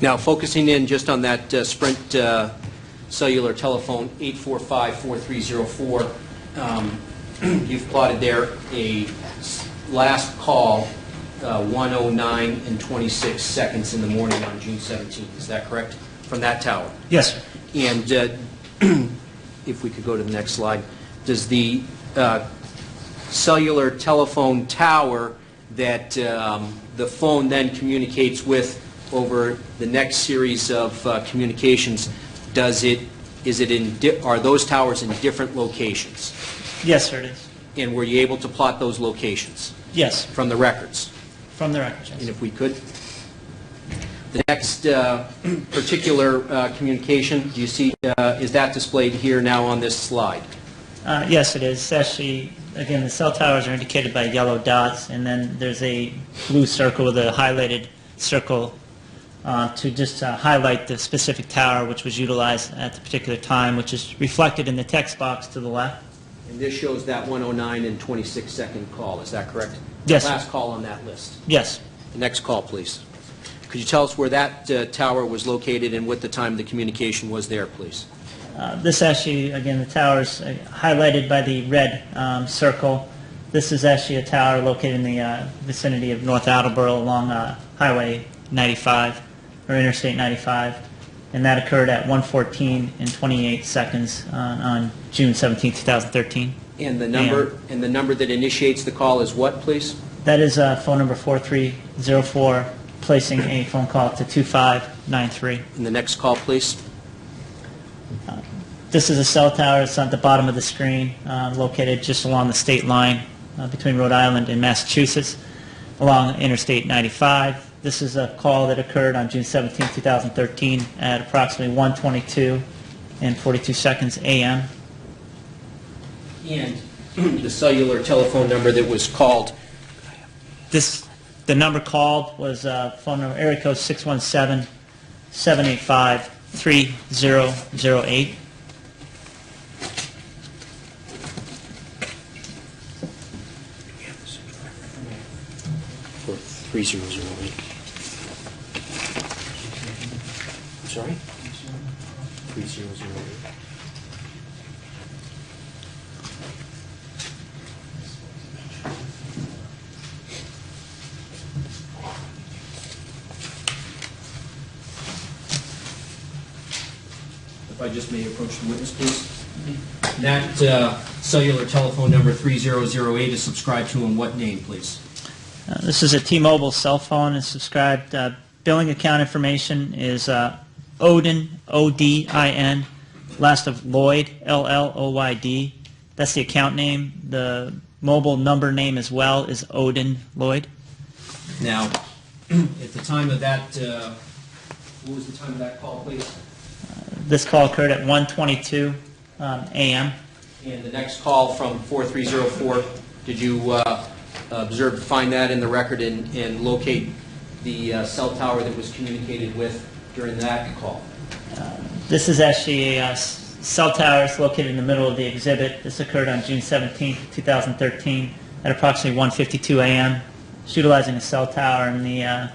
Now, focusing in just on that Sprint cellular telephone 845-4304, you've plotted there a last call 1:09 and 26 seconds in the morning on June 17th. Is that correct? From that tower? Yes, sir. And if we could go to the next slide, does the cellular telephone tower that the phone then communicates with over the next series of communications, are those towers in different locations? Yes, sir, it is. And were you able to plot those locations Yes, from the records? from the record, And yes. if we could, the next particular communication, do you see, is that displayed here now on this slide? Yes, it is. Actually, again, the cell towers are indicated by yellow dots, and then there's a blue circle with a highlighted circle to just highlight the specific tower which was utilized at the particular time, which is reflected in the text box to the left. And this shows that 1:09 and 26 second call, is that correct? Yes, sir. Last call on that list. Yes. The next call, please. Could you tell us where that tower was located and what the time the communication was there, please? This actually, again, the tower is highlighted by the red circle. This is actually a tower located in the vicinity of North Attleboro along Highway 95, or Interstate 95, and that occurred at 1:14 and 28 seconds on June 17, 2013. And the number that initiates the call is what, please? That is phone number 4304, placing a phone call to 2593. And the next call, please? This is a cell tower. It's at the bottom of the screen, located just along the state line between Rhode Island and Massachusetts, along Interstate 95. This is a call that occurred on June 17, 2013, at approximately 1:22 and 42 seconds a.m. And the cellular telephone number that was called? The number called was phone number area code 617-785-3008. For 3008. I'm sorry? 3008. If I just may approach the witness, please. That cellular telephone number 3008 is subscribed to in what name, please? This is a T-Mobile cell phone. It's subscribed. Billing account information is Odin, O-D-I-N, last of Lloyd, L-L-O-Y-D. That's the account name. The mobile number name as well is Odin Lloyd. Now, at the time of that, what was the time of that call, please? This call occurred at 1:22 a.m. And the next call from 4304, did you observe to find that in the record and locate the cell tower that was communicated with during that call? This is actually a cell tower. It's located in the middle of the exhibit. This occurred on June 17, 2013, at approximately 1:52 a.m. It's utilizing a cell tower in the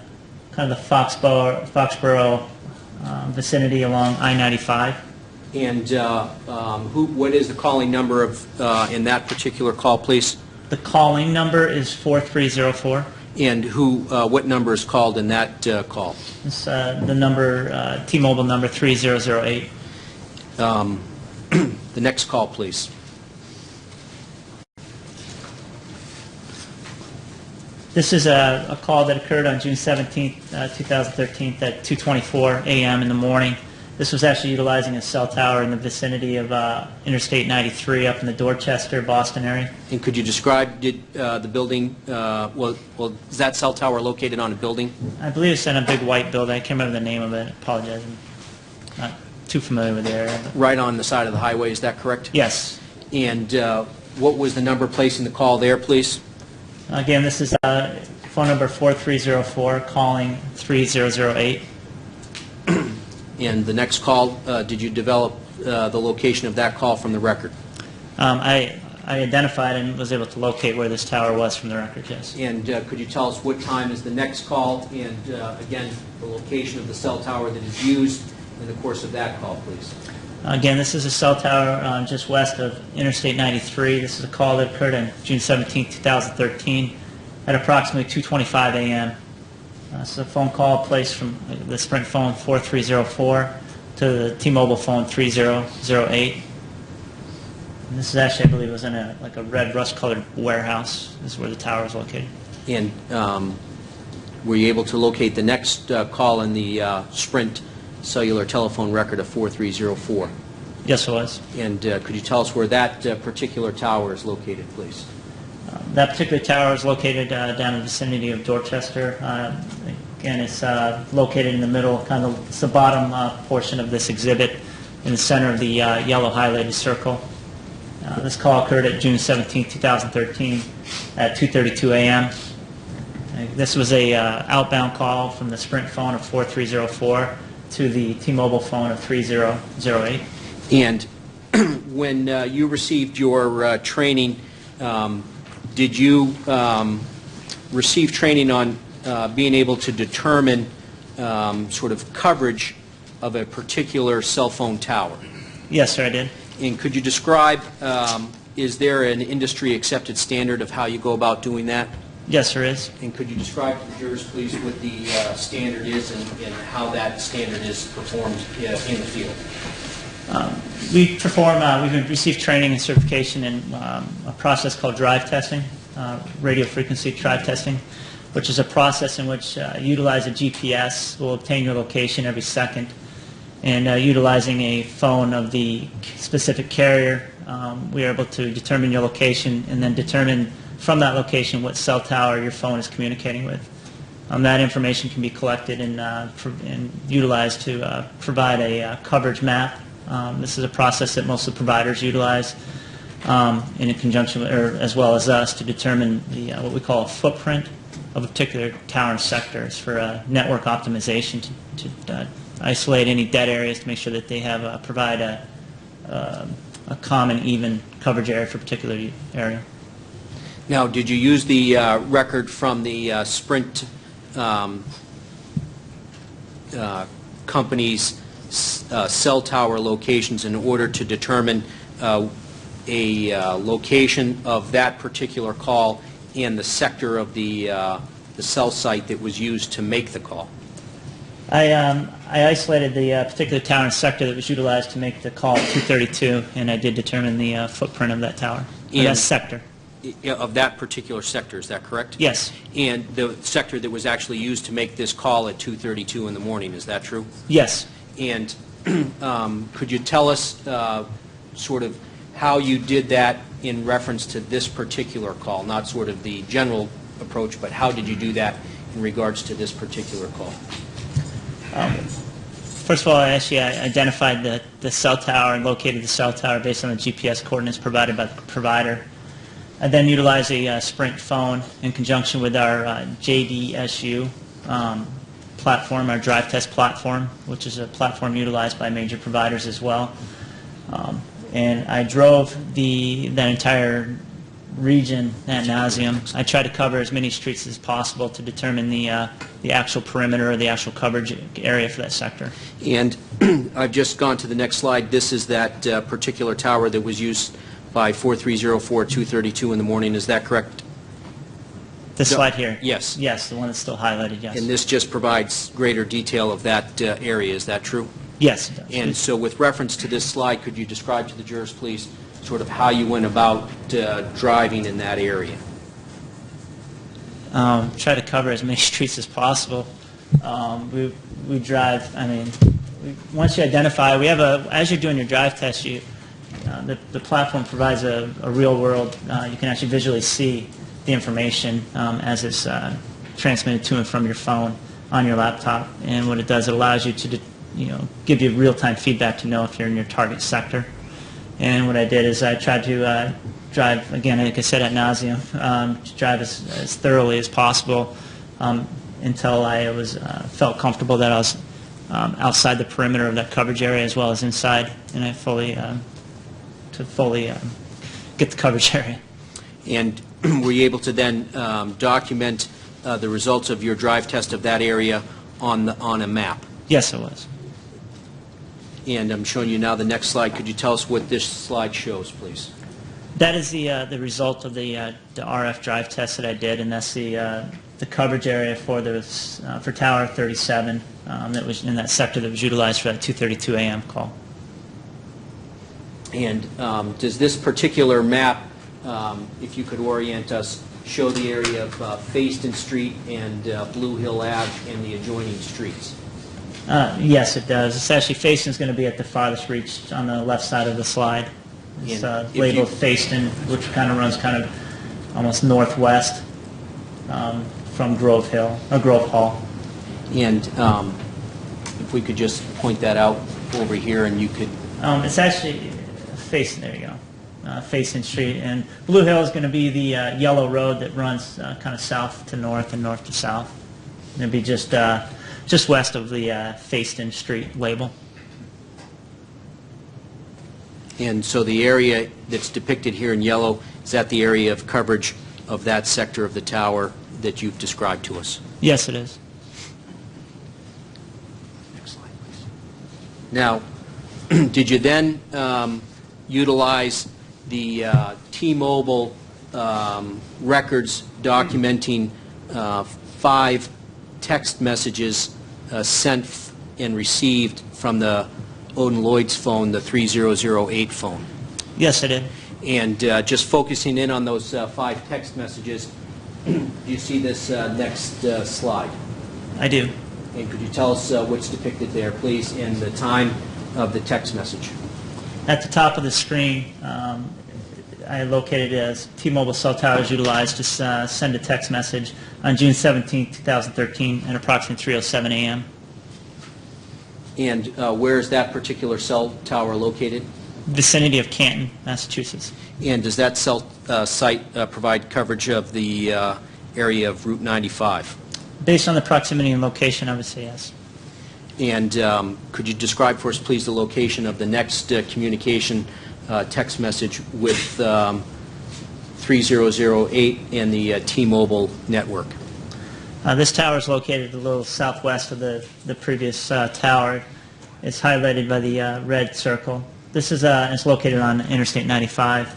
kind of the Foxborough vicinity along I-95. And what is the calling number of in that particular call, please? The calling number is 4304. And what number is called in that call? It's the number, T-Mobile number 3008. The next call, please. This is a call that occurred on June 17, 2013 at 2:24 a.m. in the morning. This was actually utilizing a cell tower in the vicinity of Interstate 93 up in the Dorchester, Boston area. And could you describe, the building, is that cell tower located on a building? I believe it's in a big white building. I can't remember the name of it. I apologize. I'm not too familiar with the area. But Right on the side of the highway, is that correct? yes. And what was the number placing the call there, please? Again, this is phone number 4304 calling 3008. And the next call, did you develop the location of that call from the record? I I identified and was able to locate where this tower was from the records, yes. And could you tell us what time is the next call, and again, the location of the cell tower that is used in the course of that call, please? Again, this is a cell tower just west of Interstate 93. This is a call that occurred on June 17, 2013 at approximately 2:25 a.m. This is a phone call placed from the Sprint phone 4304 to the T-Mobile phone 3008. And this is actually, I believe, was in a red rust-colored warehouse. This is where the tower is located. And were you able to locate the next call in the Sprint cellular telephone record of 4304? Yes, it was. And could you tell us where that particular tower is located, please? That particular tower is located down in the vicinity of Dorchester. Again, it's located in the middle, kind of it's the bottom portion of this exhibit, in the center of the yellow highlighted circle. This call occurred at June 17, 2013 at 2:32 a.m. This was a outbound call from the Sprint phone of 4304 to the T-Mobile phone of 3008. And when you received your training, did you receive training on being able to determine sort of coverage of a particular cell phone tower? Yes, sir, I did. And could you describe, is there an industry-accepted standard of how you go about doing that? Yes, there is. And could you describe to the jurors, please, what the standard is and how that standard is performed in the field? We've received training and certification in a process called drive testing, radio frequency drive testing, which is a process in which utilize a GPS will obtain your location every second. And utilizing a phone of the specific carrier, we are able to determine your location and then determine from that location what cell tower your phone is communicating with. That information can be collected and utilized to provide a coverage map. This is a process that most of the providers utilize in conjunction with, or as well as us, to determine what we call a footprint of a particular tower and sectors for network optimization to isolate any dead areas to make sure that they have provide a common, even coverage area for a particular area. Now, did you use the record from the Sprint company's cell tower locations in order to determine a location of that particular call and the sector of the cell site that was used to make the call? I isolated the particular tower and sector that was utilized to make the call at 232, and I did determine the footprint of that tower, or that sector. Of that particular sector, is that correct? Yes. And the sector that was actually used to make this call at 2:32 in the morning, is that true? Yes. And could you tell us sort of how you did that in reference to this particular call, not sort of the general approach, but how did you do that in regards to this particular call? First of all, I identified the cell tower and located the cell tower based on the GPS coordinates provided by the provider. I then utilized a Sprint phone in conjunction with our JDSU platform, our drive test platform, which is a platform utilized by major providers as well. And I drove that entire region ad nauseum. I tried to cover as many streets as possible to determine the actual perimeter or the actual coverage area for that sector. And I've just gone to the next slide. This is that particular tower that was used by 4304 at 2:32 in the morning. Is that correct? This slide here? Yes. Yes, the one that's still highlighted, yes. And this just provides greater detail of that area. Is that true? Yes, it does. And so with reference to this slide, could you describe to the jurors, please, sort of how you went about driving in that area? Try to cover as many streets as possible. We drive, once you identify, as you're doing your drive test, the platform provides a real world, you can actually visually see the information as it's transmitted to and from your phone on your laptop. And what it does, it allows you to give you real-time feedback to know if you're in your target sector. And what I did is I tried to drive, again, like I said, ad nauseum, to drive as thoroughly as possible until I felt comfortable that I was outside the perimeter of that coverage area as well as inside, and I fully get the coverage area. And were you able to then document the results of your drive test of that area on a map? Yes, it was. And I'm showing you now the next slide. Could you tell us what this slide shows, please? That is the result of the RF drive test that I did, and that's the coverage area for for Tower 37 that was in that sector that was utilized for that 2:32 a.m. call. And does this particular map, if you could orient us, show the area of Faiston Street and Blue Hill Ave and the adjoining streets? Yes, it does. It's actually Faiston's going to be at the farthest reach on the left side of the slide. It's And if labeled you- Faiston, which kind of runs kind of almost northwest from Grove Hall. And if we could just point that out over here, and you could, It's actually Faiston, there you go, Faiston Street. And Blue Hill is going to be the yellow road that runs kind of south to north and north to south. It'll be just west of the Faiston Street label. and so the area that's depicted here in yellow, is that the area of coverage of that sector of the tower that you've described to us? Yes, it is. Next slide, please. Now, did you then utilize the T-Mobile records documenting 5 text messages sent and received from the Odin Lloyd's phone, the 3008 phone? Yes, I did. And just focusing in on those 5 text messages, do you see this next slide? I do. And could you tell us what's depicted there, please, and the time of the text message? At the top of the screen, I located it as T-Mobile cell towers utilized to send a text message on June 17, 2013 at approximately 3:07 a.m. And where is that particular cell tower located? Vicinity of Canton, Massachusetts. And does that cell site provide coverage of the area of Route 95? Based on the proximity and location, I would say yes. And could you describe for us, please, the location of the next communication text message with 3008 and the T-Mobile network? This tower is located a little southwest of the previous tower. It's highlighted by the red circle. This is it's located on Interstate 95.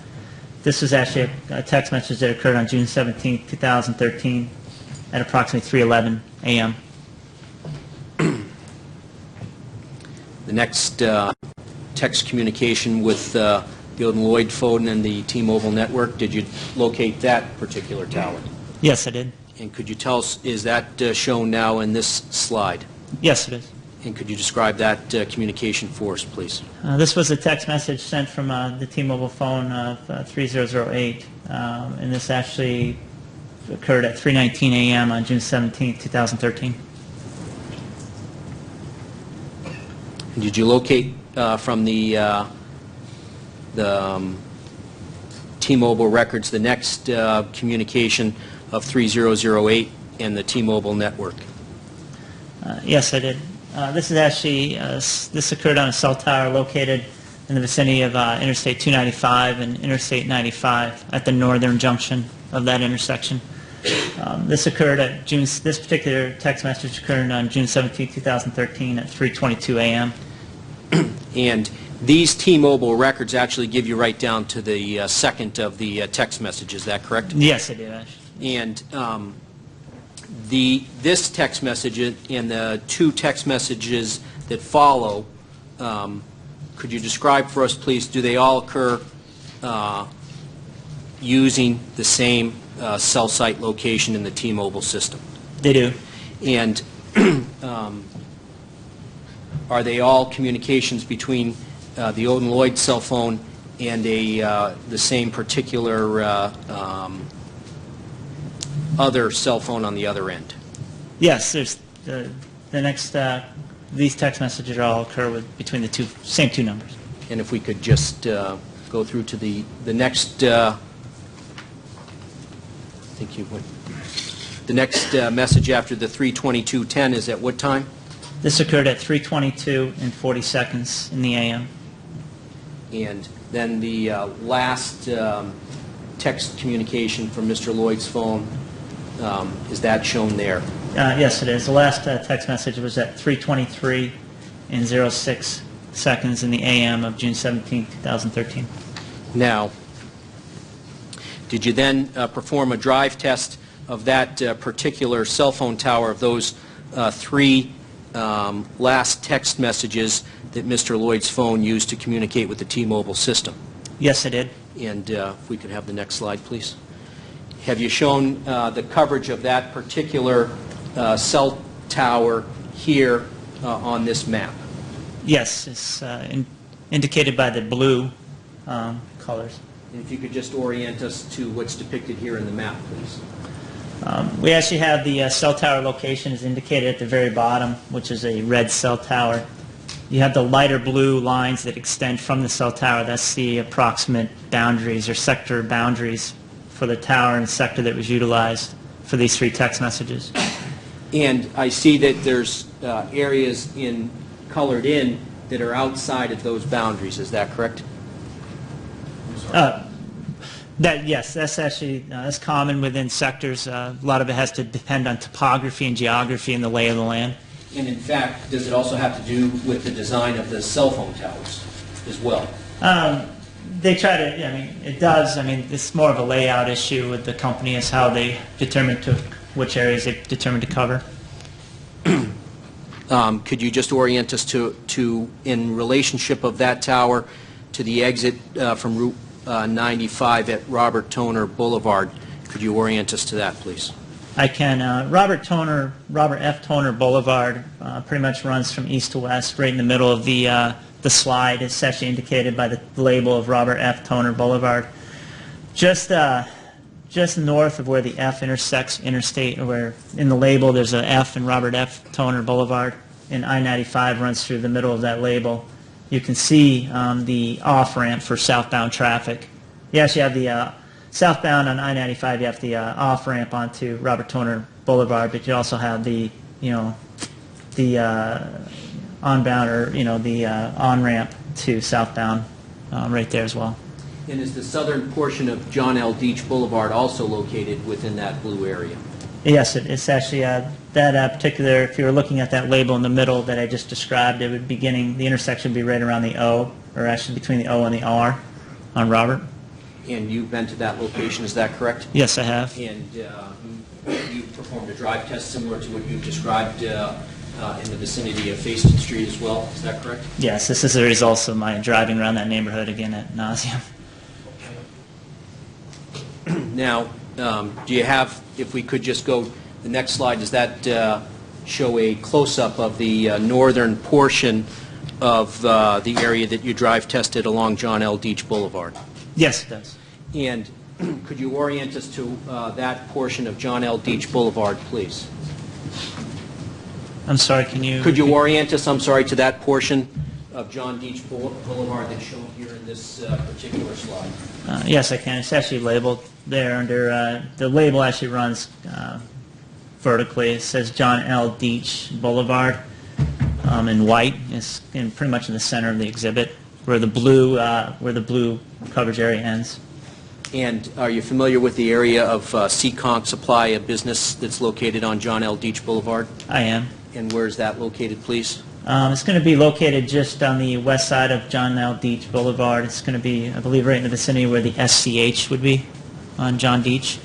This is actually a text message that occurred on June 17, 2013 at approximately 3:11 a.m. The next text communication with the Odin Lloyd phone and the T-Mobile network, did you locate that particular tower? Yes, I did. And could you tell us, is that shown now in this slide? Yes, it is. And could you describe that communication for us, please? This was a text message sent from the T-Mobile phone of 3008, and this actually occurred at 3:19 a.m. on June 17, 2013. And did you locate from the T-Mobile records the next communication of 3008 and the T-Mobile network? Yes, I did. This is actually, this occurred on a cell tower located in the vicinity of Interstate 295 and Interstate 95 at the northern junction of that intersection. This occurred at this particular text message occurred on June 17, 2013 at 3:22 a.m. And these T-Mobile records actually give you right down to the second of the text message, is that correct? Yes, I do, actually. And this text message and the 2 text messages that follow, could you describe for us, please, do they all occur using the same cell site location in the T-Mobile system? They do. And are they all communications between the Odin Lloyd cell phone and the same particular other cell phone on the other end? Yes, there's the next, these text messages all occur between the same two numbers. And if we could just go through to the next, the next message after the 3:22:10 is at what time? This occurred at 3:22 and 40 seconds in the AM. And then the last text communication from Mr. Lloyd's phone, is that shown there? Yes, it is. The last text message was at 3:23 and 06 seconds in the AM of June 17, 2013. Now, did you then perform a drive test of that particular cell phone tower, of those three last text messages that Mr. Lloyd's phone used to communicate with the T-Mobile system? Yes, I did. And if we could have the next slide, please. Have you shown the coverage of that particular cell tower here on this map? Yes, it's indicated by the blue colors. And if you could just orient us to what's depicted here in the map, please. We actually have the cell tower location is indicated at the very bottom, which is a red cell tower. You have the lighter blue lines that extend from the cell tower. That's the approximate boundaries or sector boundaries for the tower and sector that was utilized for these three text messages. And I see that there's areas colored in that are outside of those boundaries. Is that correct? Yes, that's actually that's common within sectors. A lot of it has to depend on topography and geography and the lay of the land. And in fact, does it also have to do with the design of the cell phone towers as well? They try to, I mean, it does. I mean, it's more of a layout issue with the company as how they determine which areas they determine to cover. Could you just orient us to in relationship of that tower to the exit from Route 95 at Robert Toner Boulevard? Could you orient us to that, please? I can. Robert F. Toner Boulevard pretty much runs from east to west, right in the middle of the slide. It's actually indicated by the label of Robert F. Toner Boulevard. Just north of where the F intersects interstate, or where in the label there's an F in Robert F. Toner Boulevard, and I-95 runs through the middle of that label. You can see the off-ramp for southbound traffic. You actually have the southbound on I-95, you have the off-ramp onto Robert Toner Boulevard, but you also have the onbound, or the on-ramp to southbound right there as well. And is the southern portion of John L. Deach Boulevard also located within that blue area? Yes, it's actually that particular, if you were looking at that label in the middle that I just described, it would the intersection would be right around the O, or actually between the O and the R on Robert. And you've been to that location, is that correct? Yes, I have. And you performed a drive test similar to what you described in the vicinity of Faiston Street as well, is that correct? Yes, this is the results of my driving around that neighborhood again at nauseam. Now, do you have, if we could just go, the next slide, does that show a close-up of the northern portion of the area that you drive tested along John L. Deach Boulevard? Yes, it does. And could you orient us to that portion of John L. Deach Boulevard, please? I'm sorry, can you... Could you orient us, I'm sorry, to that portion of John Deach Boulevard that's shown here in this particular slide? Yes, I can. It's actually labeled there under, the label actually runs vertically. It says John L. Deach Boulevard in white. It's pretty much in the center of the exhibit where the blue coverage area ends. And are you familiar with the area of Seekonk Supply, a business that's located on John L. Deach Boulevard? I am. And where is that located, please? It's going to be located just on the west side of John L. Deach Boulevard. It's going to be, I believe, right in the vicinity where the SCH would be on John Deach.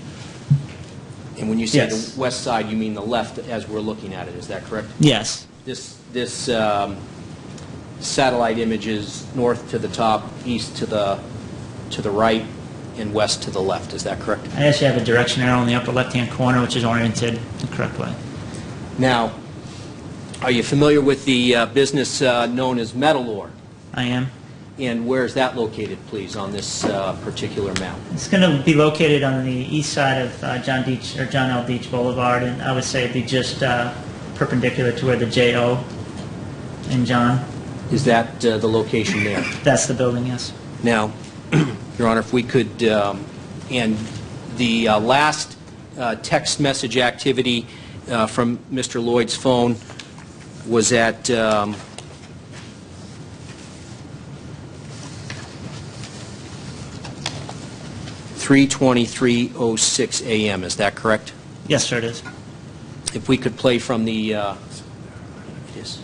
And when you say Yes. the west side, you mean the left as we're looking at it, is that correct? Yes. This satellite image is north to the top, east to the right, and west to the left, is that correct? I actually have a direction arrow in the upper left-hand corner, which is oriented the correct way. Now, are you familiar with the business known as Metalore? I am. And where is that located, please, on this particular map? It's going to be located on the east side of John L. Deach Boulevard, and I would say it'd be just perpendicular to where the J.O. in John. Is that the location there? That's the building, yes. Now, Your Honor, if we could, and the last text message activity from Mr. Lloyd's phone was at 3:23:06 a.m., is that correct? Yes, sir, it is. If we could play from the... yes.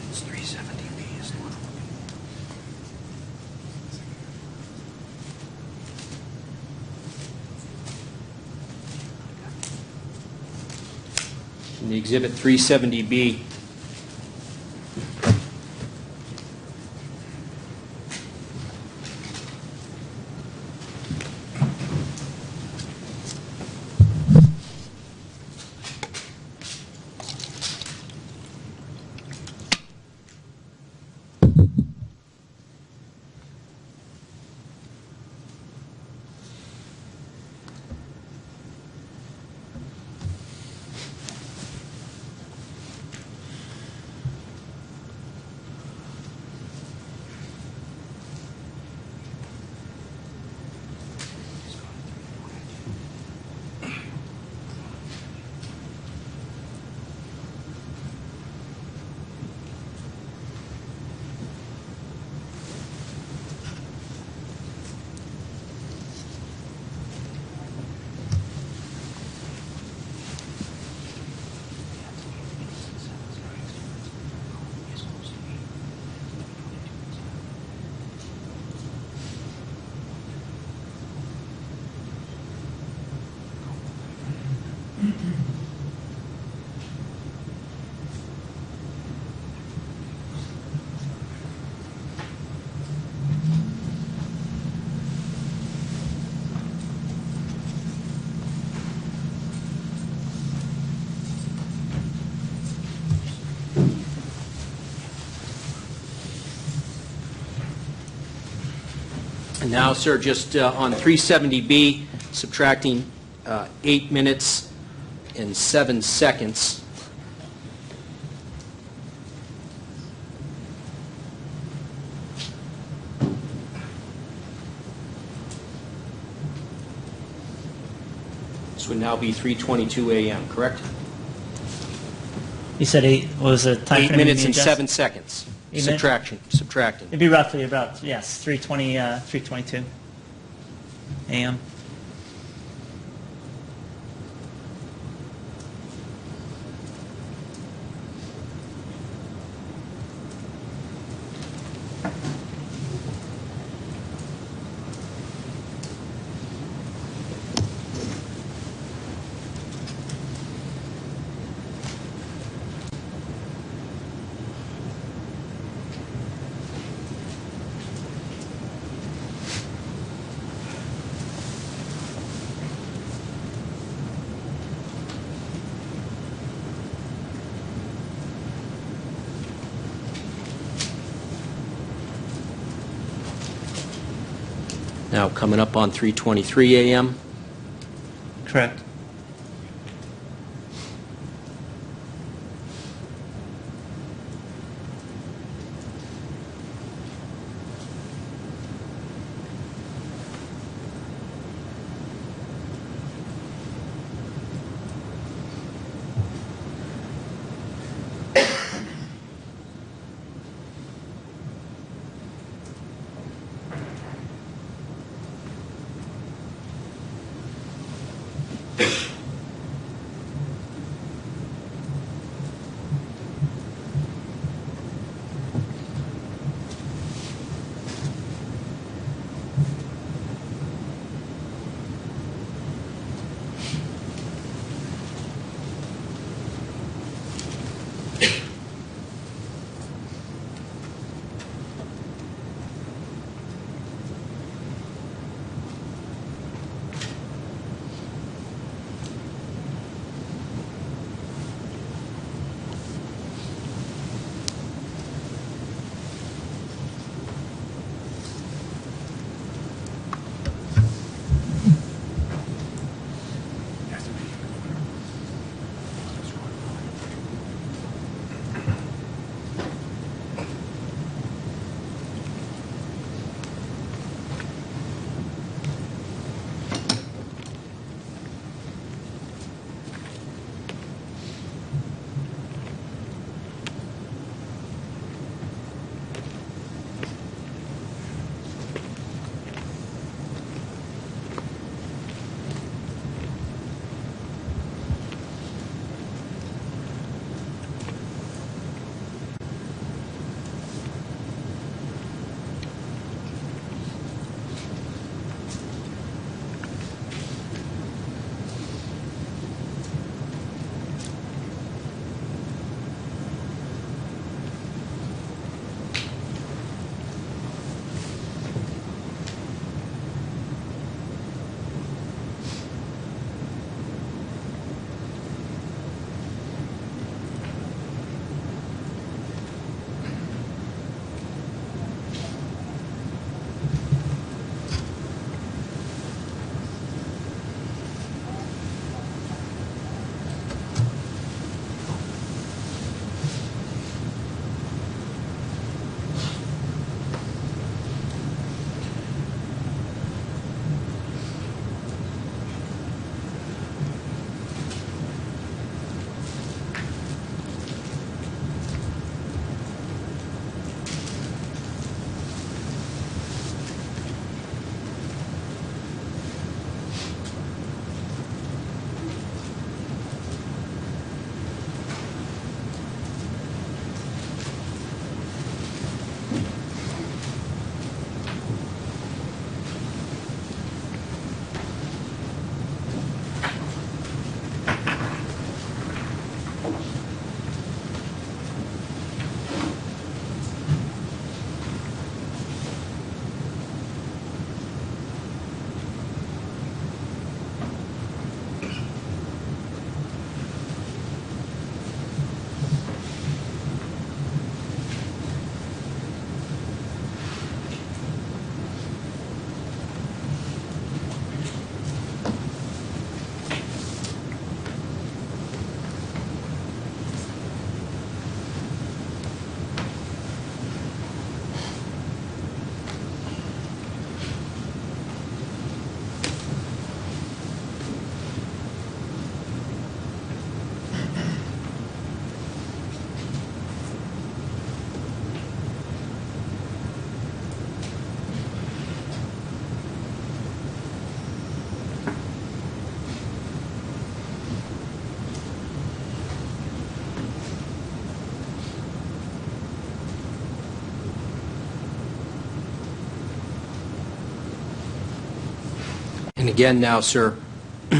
It's 370B is the one. In the Exhibit 370B, and now, sir, just on 370B, subtracting 8 minutes and 7 seconds. This would now be 3:22 a.m., correct? You said what was the time 8 frame? minutes you and adjust? 7 seconds. 8 minutes? Subtracting. It'd be roughly about, yes, 3:22 a.m. Now coming up on 3:23 a.m. Correct. And again now, sir,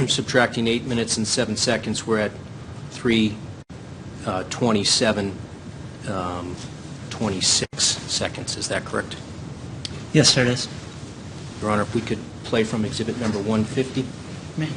subtracting 8 minutes and 7 seconds, we're at 3:27, 26 seconds. Is that correct? Yes, sir, it is. Your Honor, if we could play from exhibit number 150. May-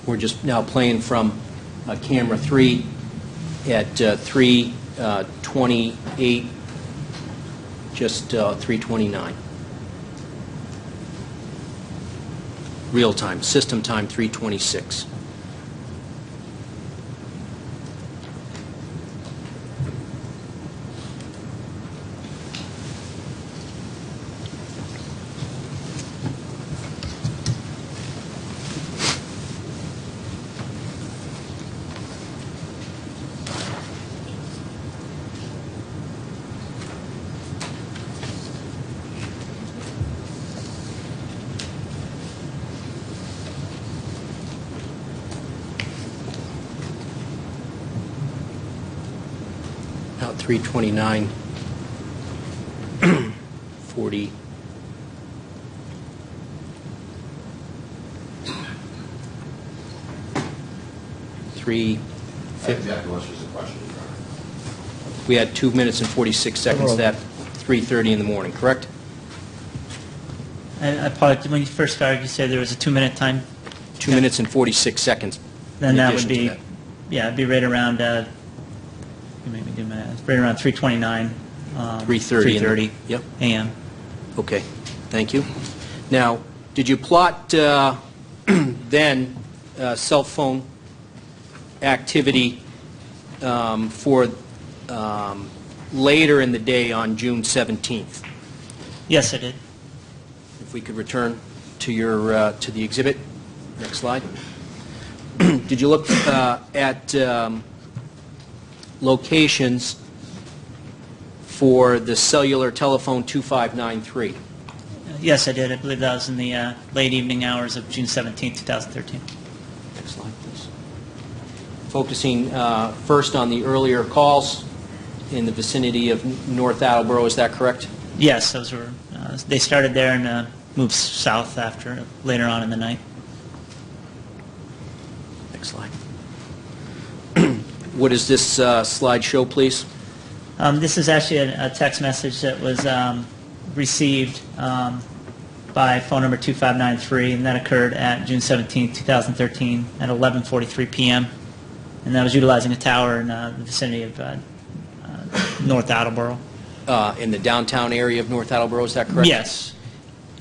We're just now playing from camera 3 at 3:28, just 3:29. Real time, system time 3:26. About 3:29, 40. We had 2 minutes and 46 seconds at 3:30 in the morning, correct? I apologize, when you first started, you said there was a 2-minute time? 2 minutes and 46 seconds. Then in that would addition to be, that. yeah, it'd be right around, you made me do math, right around 3:29. 3:30. 3:30 Yep. a.m. Okay, thank you. Now, did you plot then cell phone activity for later in the day on June 17th? Yes, I did. If we could return to your, to the exhibit. Next slide. Did you look at locations for the cellular telephone 2593? Yes, I did. I believe that was in the late evening hours of June 17, 2013. Next slide, please. Focusing first on the earlier calls in the vicinity of North Attleboro, is that correct? Yes, those were, they started there and moved south after, later on in the night. Next slide. What does this slide show, please? This is actually a text message that was received by phone number 2593, and that occurred at June 17, 2013, at 11:43 p.m., and that was utilizing a tower in the vicinity of North Attleboro. In the downtown area of North Attleboro, is that correct? Yes.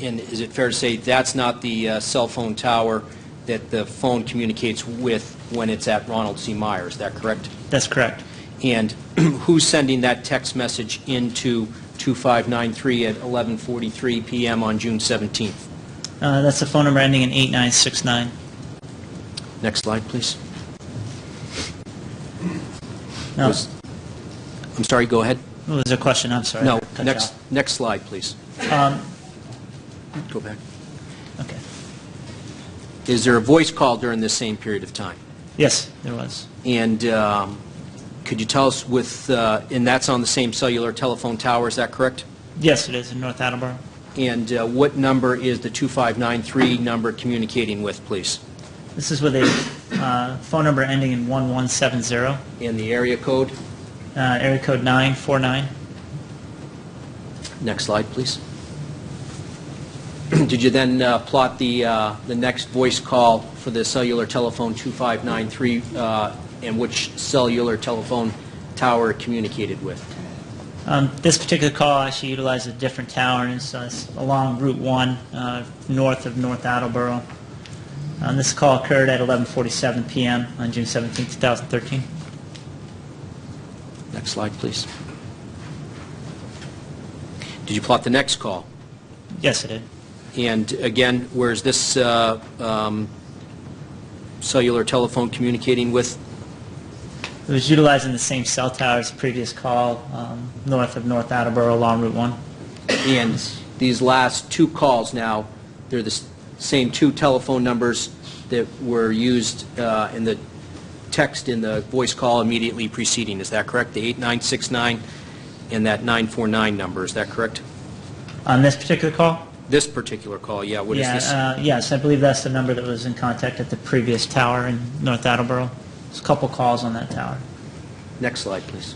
And is it fair to say that's not the cell phone tower that the phone communicates with when it's at Ronald C. Meyer, is that correct? That's correct. And who's sending that text message into 2593 at 11:43 p.m. on June 17th? That's the phone number ending in 8969. Next slide, please. No, I'm sorry, go ahead. what was the question? I'm sorry. No, Cut you off. next slide, please. Go back. Okay. Is there a voice call during this same period of time? Yes, there was. And could you tell us with, and that's on the same cellular telephone tower, is that correct? Yes, it is in North Attleboro. And what number is the 2593 number communicating with, please? This is with a phone number ending in 1170, And the area code? area code 949. Next slide, please. Did you then plot the next voice call for the cellular telephone 2593 and which cellular telephone tower it communicated with? This particular call actually utilized a different tower, and it's along Route 1, north of North Attleboro. This call occurred at 11:47 p.m. on June 17, 2013. Next slide, please. Did you plot the next call? Yes, I did. And again, where's this cellular telephone communicating with? It was utilizing the same cell tower as the previous call, north of North Attleboro along Route 1. And these last two calls now, they're the same two telephone numbers that were used in the text in the voice call immediately preceding. Is that correct? The 8969 and that 949 number, is that correct? On this particular call? This particular call, yeah. What is this? Yes, I believe that's the number that was in contact at the previous tower in North Attleboro. There's a couple calls on that tower. Next slide, please.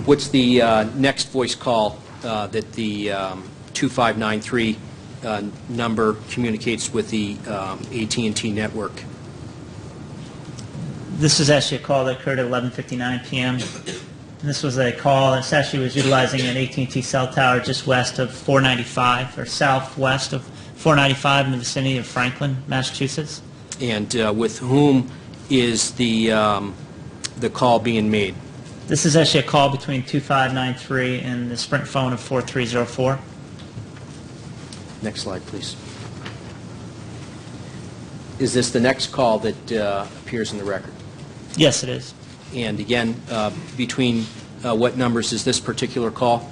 What's the next voice call that the 2593 number communicates with the AT&T network? This is actually a call that occurred at 11:59 p.m. And this was a call, this actually was utilizing an AT&T cell tower just west of 495, or southwest of 495 in the vicinity of Franklin, Massachusetts. And with whom is the call being made? This is actually a call between 2593 and the Sprint phone of 4304. Next slide, please. Is this the next call that appears in the record? Yes, it is. And again, between what numbers is this particular call?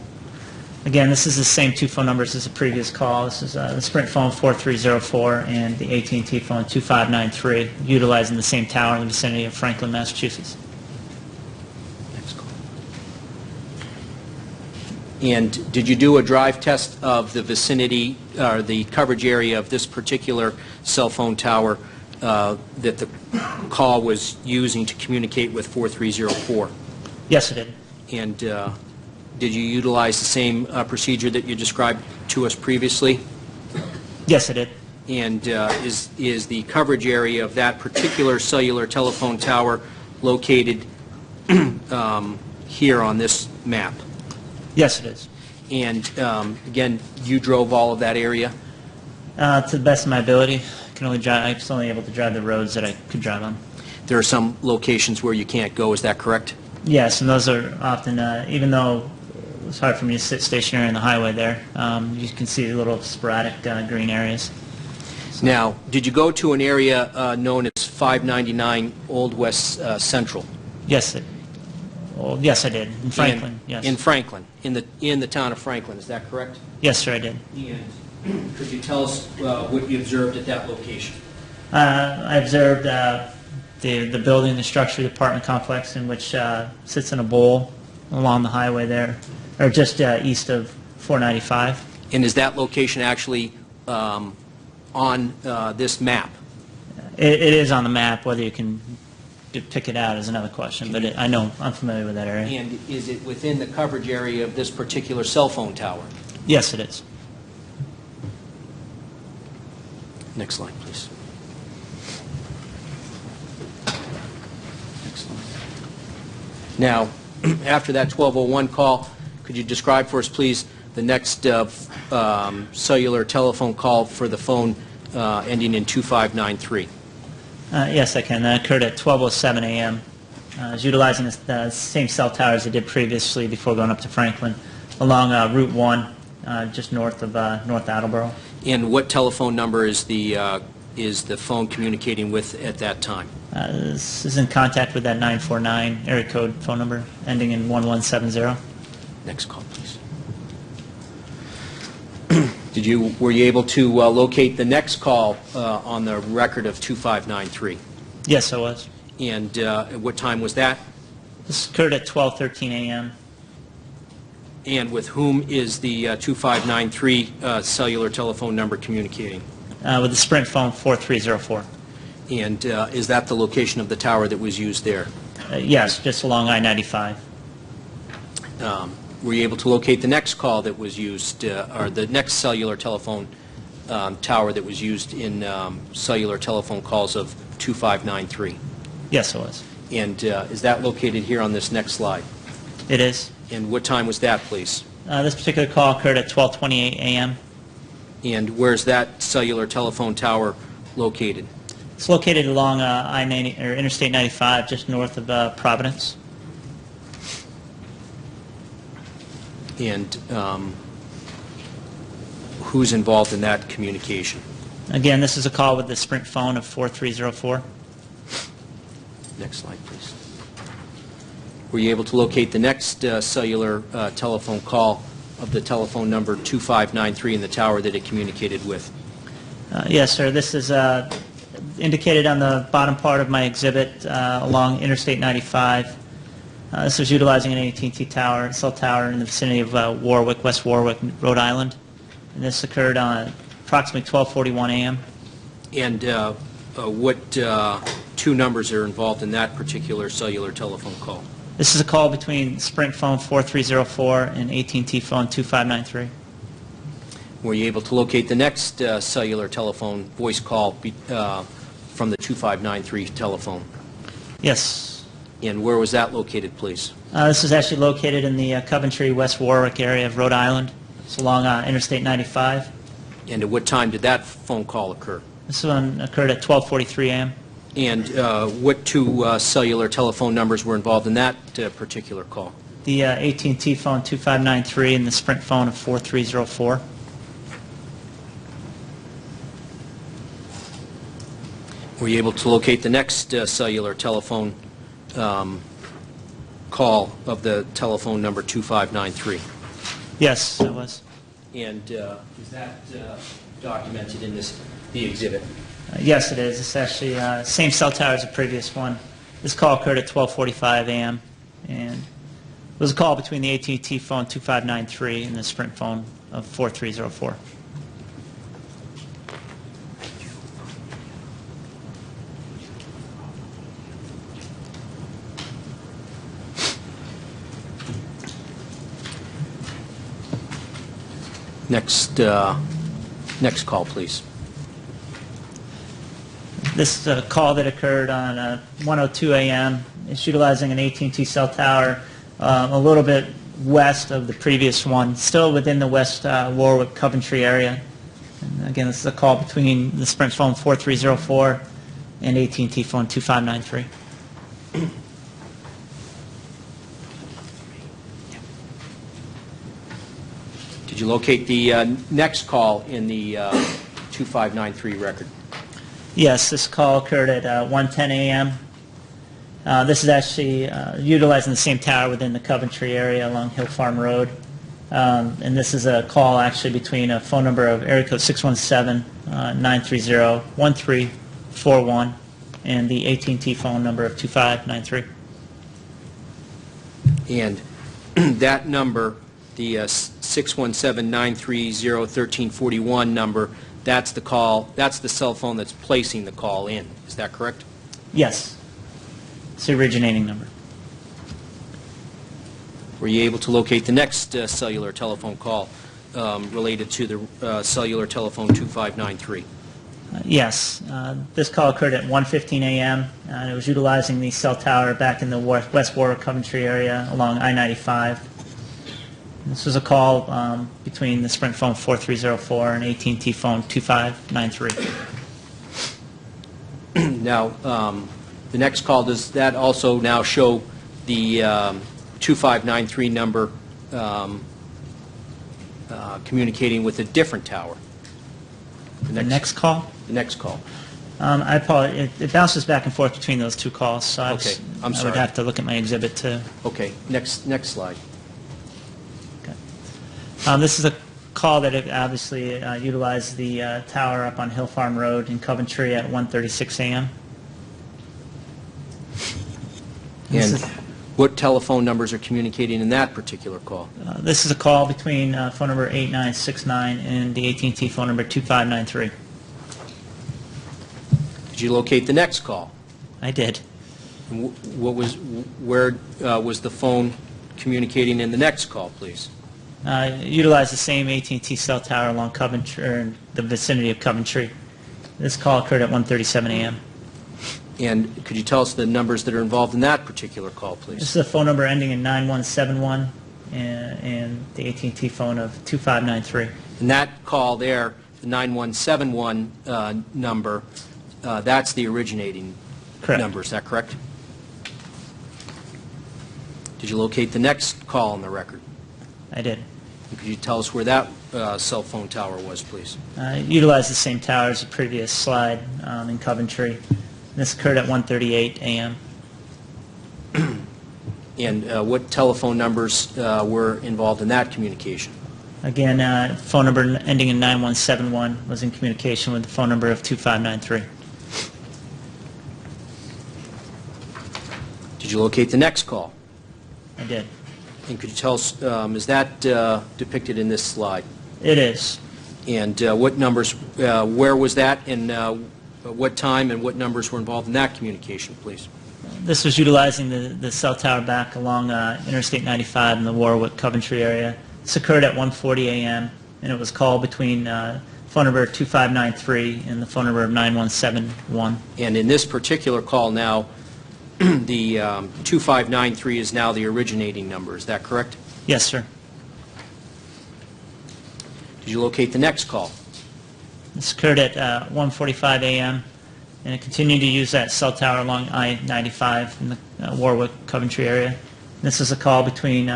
Again, this is the same two phone numbers as the previous call. This is the Sprint phone 4304 and the AT&T phone 2593, utilizing the same tower in the vicinity of Franklin, Massachusetts. Next call. And did you do a drive test of the vicinity, or the coverage area of this particular cell phone tower that the call was using to communicate with 4304? Yes, it did. And did you utilize the same procedure that you described to us previously? Yes, it did. And is the coverage area of that particular cellular telephone tower located here on this map? Yes, it is. And again, you drove all of that area? To the best of my ability, I was only able to drive the roads that I could drive on. There are some locations where you can't go, is that correct? Yes, and those are often, even though it's hard for me to sit stationary on the highway there, you can see little sporadic green areas. Now, did you go to an area known as 599 Old West Central? Yes, yes, I did. In Franklin, yes. In Franklin, in the town of Franklin, is that correct? Yes, sir, I did. And could you tell us what you observed at that location? I observed the building, the structure, the apartment complex, in which sits in a bowl along the highway there, or just east of 495. And is that location actually on this map? It is on the map. Whether you can pick it out is another question, but I know I'm familiar with that area. And is it within the coverage area of this particular cell phone tower? Yes, it is. Next slide, please. Excellent. Now, after that 1201 call, could you describe for us, please, the next cellular telephone call for the phone ending in 2593? Yes, I can. That occurred at 12:07 a.m. I was utilizing the same cell tower as I did previously before going up to Franklin, along Route 1, just north of North Attleboro. And what telephone number is the phone communicating with at that time? This is in contact with that 949 area code phone number, ending in 1170. Next call, please. Were you able to locate the next call on the record of 2593? Yes, I was. And what time was that? This occurred at 12:13 a.m. And with whom is the 2593 cellular telephone number communicating? With the Sprint phone 4304. And is that the location of the tower that was used there? Yes, just along I-95. Were you able to locate the next call that was used, or the next cellular telephone tower that was used in cellular telephone calls of 2593? Yes, I was. And is that located here on this next slide? It is. And what time was that, please? This particular call occurred at 12:28 a.m. And where's that cellular telephone tower located? It's located along I-90 or Interstate 95, just north of Providence. And who's involved in that communication? Again, this is a call with the Sprint phone of 4304. Next slide, please. Were you able to locate the next cellular telephone call of the telephone number 2593 in the tower that it communicated with? Yes, sir. This is indicated on the bottom part of my exhibit along Interstate 95. This was utilizing an AT&T tower, cell tower in the vicinity of Warwick, West Warwick, Rhode Island. And this occurred on approximately 12:41 a.m. And what two numbers are involved in that particular cellular telephone call? This is a call between Sprint phone 4304 and AT&T phone 2593. Were you able to locate the next cellular telephone voice call from the 2593 telephone? Yes. And where was that located, please? This is actually located in the Coventry, West Warwick area of Rhode Island. It's along Interstate 95. And at what time did that phone call occur? This one occurred at 12:43 a.m. And what two cellular telephone numbers were involved in that particular call? The AT&T phone 2593 and the Sprint phone of 4304. Were you able to locate the next cellular telephone call of the telephone number 2593? Yes, it was. And is that documented in the exhibit? Yes, it is. It's actually same cell tower as the previous one. This call occurred at 12:45 a.m. and it was a call between the AT&T phone 2593 and the Sprint phone of 4304. Next call, please. This is a call that occurred on 1:02 a.m. It's utilizing an AT&T cell tower a little bit west of the previous one, still within the West Warwick Coventry area. And again, this is a call between the Sprint phone 4304 and AT&T phone 2593. Did you locate the next call in the 2593 record? Yes, this call occurred at 1:10 a.m. This is actually utilizing the same tower within the Coventry area along Hill Farm Road. And this is a call actually between a phone number of area code 617-930-1341 and the AT&T phone number of 2593. And that number, the 617-930-1341 number, that's the call, that's the cell phone that's placing the call in. Is that correct? Yes, it's the originating number. Were you able to locate the next cellular telephone call related to the cellular telephone 2593? Yes, this call occurred at 1:15 a.m. And it was utilizing the cell tower back in the West Warwick Coventry area along I-95. This was a call between the Sprint phone 4304 and AT&T phone 2593. Now, the next call, does that also now show the 2593 number communicating with a different tower? The next call? The next call. I apologize. It bounces back and forth between those two calls, so Okay, I'm I sorry. would have to look at my exhibit to... Okay, next slide. This is a call that obviously utilized the tower up on Hill Farm Road in Coventry at 1:36 a.m. This And is- what telephone numbers are communicating in that particular call? This is a call between phone number 8969 and the AT&T phone number 2593. Did you locate the next call? I did. And where was the phone communicating in the next call, please? Utilized the same AT&T cell tower along Coventry, or in the vicinity of Coventry. This call occurred at 1:37 a.m. And could you tell us the numbers that are involved in that particular call, This please? is a phone number ending in 9171 and the AT&T phone of 2593. And that call there, the 9171 number, that's the originating Correct. number, is that correct? Did you locate the next call on the record? I did. Could you tell us where that cell phone tower was, please? Utilized the same tower as the previous slide in Coventry. This occurred at 1:38 a.m. And what telephone numbers were involved in that communication? Again, phone number ending in 9171 was in communication with the phone number of 2593. Did you locate the next call? I did. And could you tell us, is that depicted in this slide? It is. And what numbers, where was that, and what time and what numbers were involved in that communication, please? This was utilizing the cell tower back along Interstate 95 in the Warwick-Coventry area. This occurred at 1:40 a.m., and it was called between phone number 2593 and the phone number of 9171. And in this particular call now, the 2593 is now the originating number, is that correct? Yes, sir. Did you locate the next call? This occurred at 1:45 a.m., and it continued to use that cell tower along I-95 in the Warwick-Coventry area. This is a call between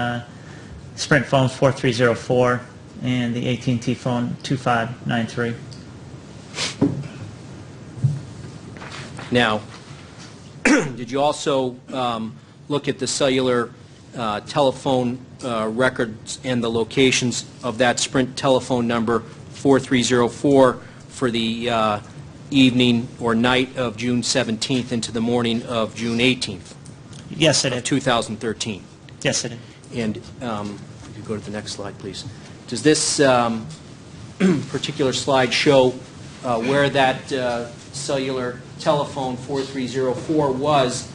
Sprint phone 4304 and the AT&T phone 2593. Now, did you also look at the cellular telephone records and the locations of that Sprint telephone number 4304 for the evening or night of June 17th into the morning of June 18th Yes, it of did. 2013? Yes, it did. And if you could go to the next slide, please. Does this particular slide show where that cellular telephone 4304 was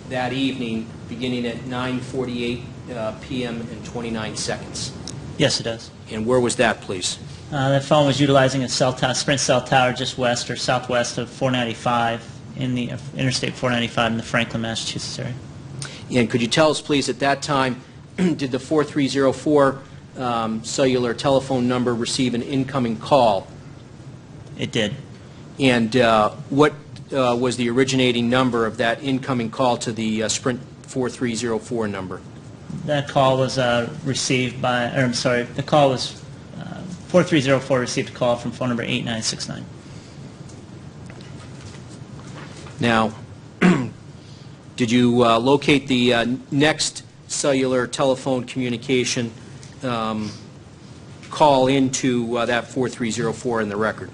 that evening, beginning at 9:48 p.m. and 29 seconds? Yes, it does. And where was that, please? That phone was utilizing a cell tower, Sprint cell tower just west or southwest of 495 in the Interstate 495 in the Franklin, Massachusetts area. And could you tell us, please, at that time, did the 4304 cellular telephone number receive an incoming call? It did. And what was the originating number of that incoming call to the Sprint 4304 number? That call was received by, or I'm sorry, the call was 4304 received a call from phone number 8969. Now, did you locate the next cellular telephone communication call into that 4304 in the record?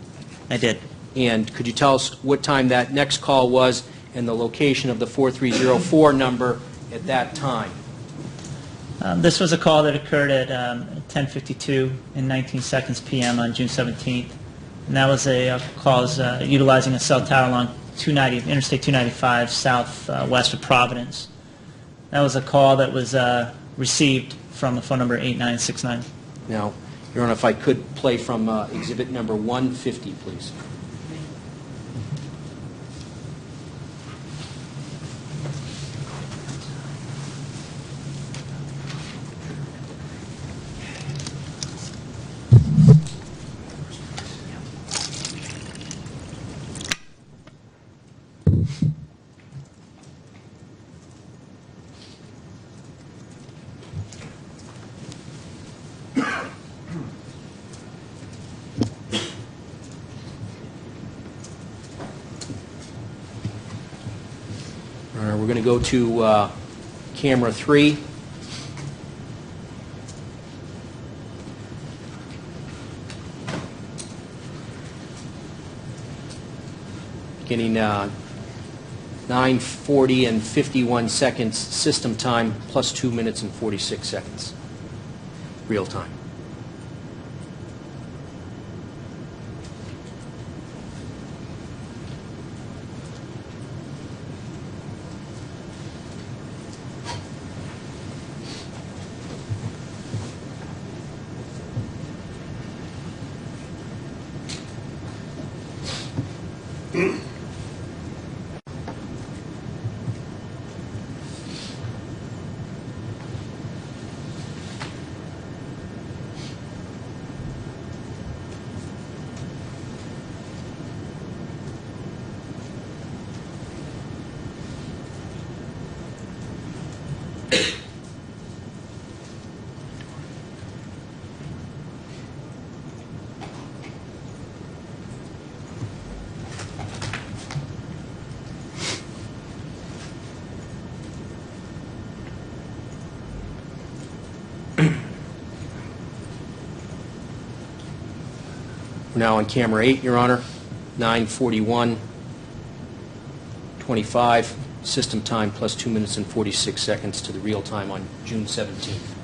I did. And could you tell us what time that next call was and the location of the 4304 number at that time? This was a call that occurred at 10:52 and 19 seconds p.m. on June 17th. And that was a call utilizing a cell tower along Interstate 295 southwest of Providence. That was a call that was received from the phone number 8969. Now, Your Honor, if I could play from exhibit number 150, please. We're going to go to camera 3. Getting 9:40 and 51 seconds system time plus 2 minutes and 46 seconds real time. We're now on camera 8, Your Honor, 9:41:25, system time plus 2 minutes and 46 seconds to the real time on June 17th.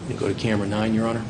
You go to camera 9, Your Honor.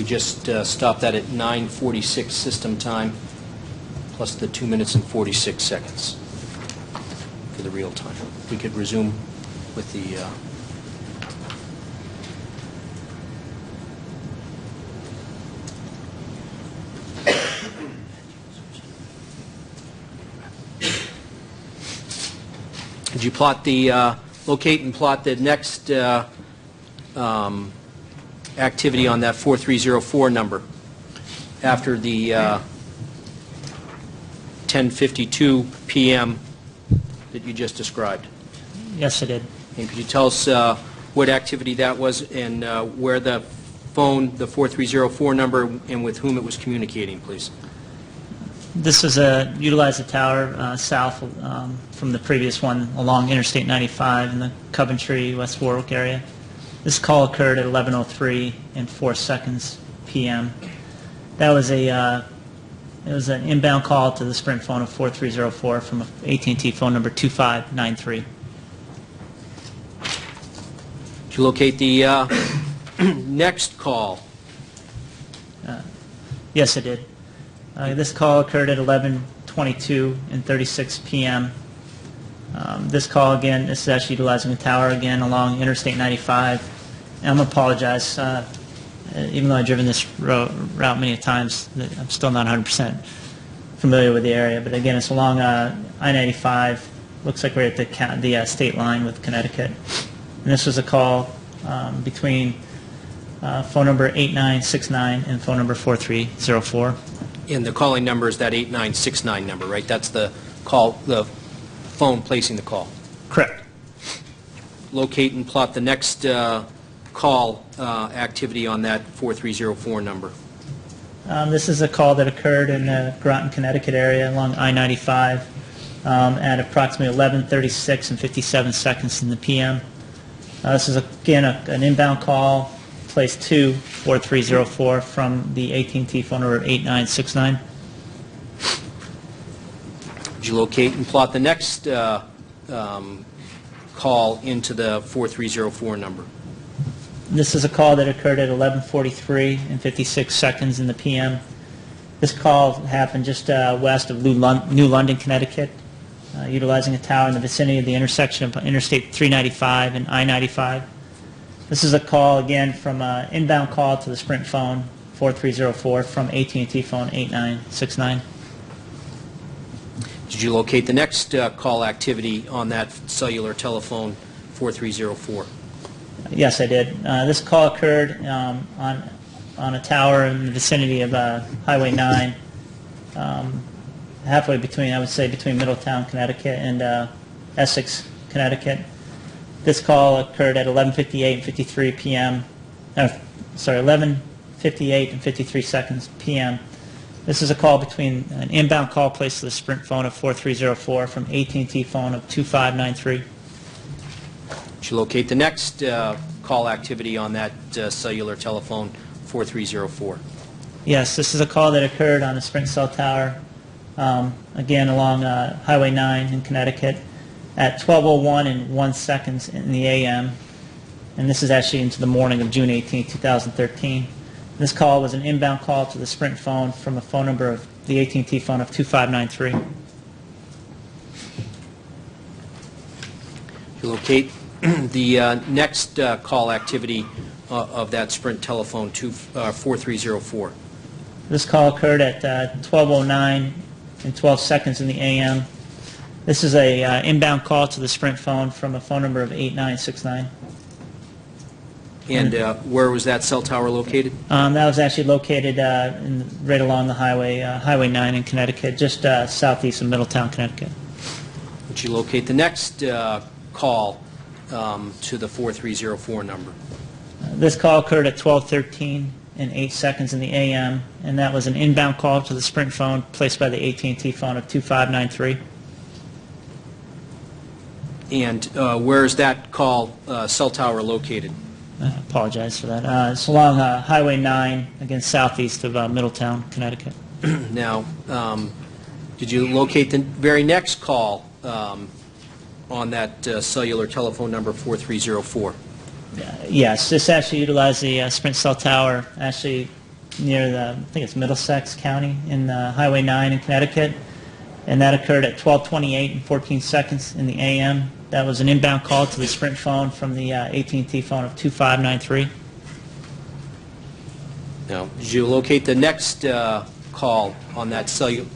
just stop that at 9:46 system time, plus the 2 minutes and 46 seconds for the real time. We could resume with the... Could you plot the, locate and plot the next activity on that 4304 number after the 10:52 p.m. that you just described? Yes, I did. And could you tell us what activity that was and where the phone, the 4304 number, and with whom it was communicating, please? This is utilized the tower south from the previous one along Interstate 95 in the Coventry, West Warwick area. This call occurred at 11:03 and 4 seconds p.m. That was it was an inbound call to the Sprint phone of 4304 from AT&T phone number 2593. Did you locate the next call? Yes, I did. This call occurred at 11:22 and 36 p.m. This call, again, this is actually utilizing a tower again along Interstate 95. And I'm going to apologize, even though I've driven this route many times, I'm still not 100% familiar with the area. But again, it's along I-95. Looks like we're at the state line with Connecticut. And this was a call between phone number 8969 and phone number 4304. And the calling number is that 8969 number, right? That's the call, the phone placing the call. Correct. Locate and plot the next call activity on that 4304 number. This is a call that occurred in the Groton, Connecticut area along I-95 at approximately 11:36 and 57 seconds in the p.m. This is, again, an inbound call, place 2, 4304 from the AT&T phone number 8969. Did you locate and plot the next call into the 4304 number? This is a call that occurred at 11:43 and 56 seconds in the p.m. This call happened just west of New London, Connecticut, utilizing a tower in the vicinity of the intersection of Interstate 395 and I-95. This is a call, again, from an inbound call to the Sprint phone 4304 from AT&T phone 8969. Did you locate the next call activity on that cellular telephone 4304? Yes, I did. This call occurred on a tower in the vicinity of Highway 9, halfway between, I would say, between Middletown, Connecticut and Essex, Connecticut. This call occurred at 11:58 and 53 p.m. 11:58 and 53 seconds p.m. This is a call between an inbound call placed to the Sprint phone of 4304 from AT&T phone of 2593. Did you locate the next call activity on that cellular telephone 4304? Yes, this is a call that occurred on a Sprint cell tower, again along Highway 9 in Connecticut at 12:01 and 1 seconds in the a.m. And this is actually into the morning of June 18, 2013. This call was an inbound call to the Sprint phone from a phone number of the AT&T phone of 2593. Did you locate the next call activity of that Sprint telephone 4304? This call occurred at 12:09 and 12 seconds in the a.m. This is a inbound call to the Sprint phone from a phone number of 8969. And where was that cell tower located? That was actually located right along the highway, Highway 9 in Connecticut, just southeast of Middletown, Connecticut. Did you locate the next call to the 4304 number? This call occurred at 12:13 and 8 seconds in the a.m., and that was an inbound call to the Sprint phone placed by the AT&T phone of 2593. And where is that call cell tower located? I apologize for that. It's along Highway 9, again southeast of Middletown, Connecticut. Now, did you locate the very next call on that cellular telephone number 4304? Yes, this actually utilized the Sprint cell tower actually near the, I think it's Middlesex County in Highway 9 in Connecticut, and that occurred at 12:28 and 14 seconds in the AM. That was an inbound call to the Sprint phone from the AT&T phone of 2593. Now, did you locate the next call on that cellular?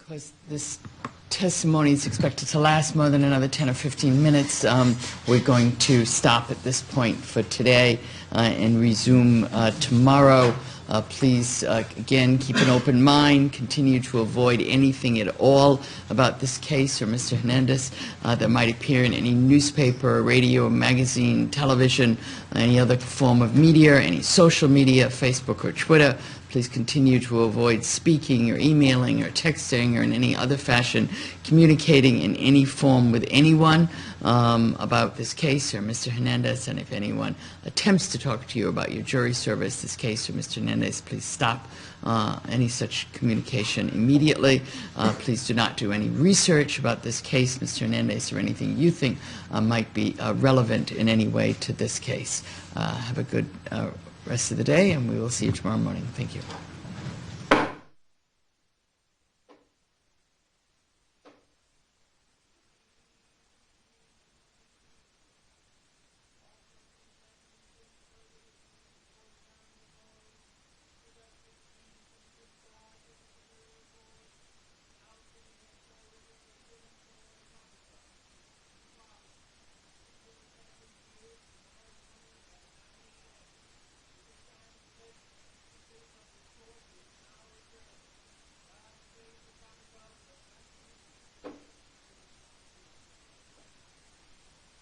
Because this testimony is expected to last more than another 10 or 15 minutes, we're going to stop at this point for today and resume tomorrow. Please, again, keep an open mind, continue to avoid anything at all about this case or Mr. Hernandez that might appear in any newspaper, radio, magazine, television, any other form of media, any social media, Facebook or Twitter. Please continue to avoid speaking or emailing or texting or in any other fashion communicating in any form with anyone about this case or Mr. Hernandez. And if anyone attempts to talk to you about your jury service, this case or Mr. Hernandez, please stop any such communication immediately. Please do not do any research about this case, Mr. Hernandez, or anything you think might be relevant in any way to this case. Have a good rest of the day, and we will see you tomorrow morning. Thank you.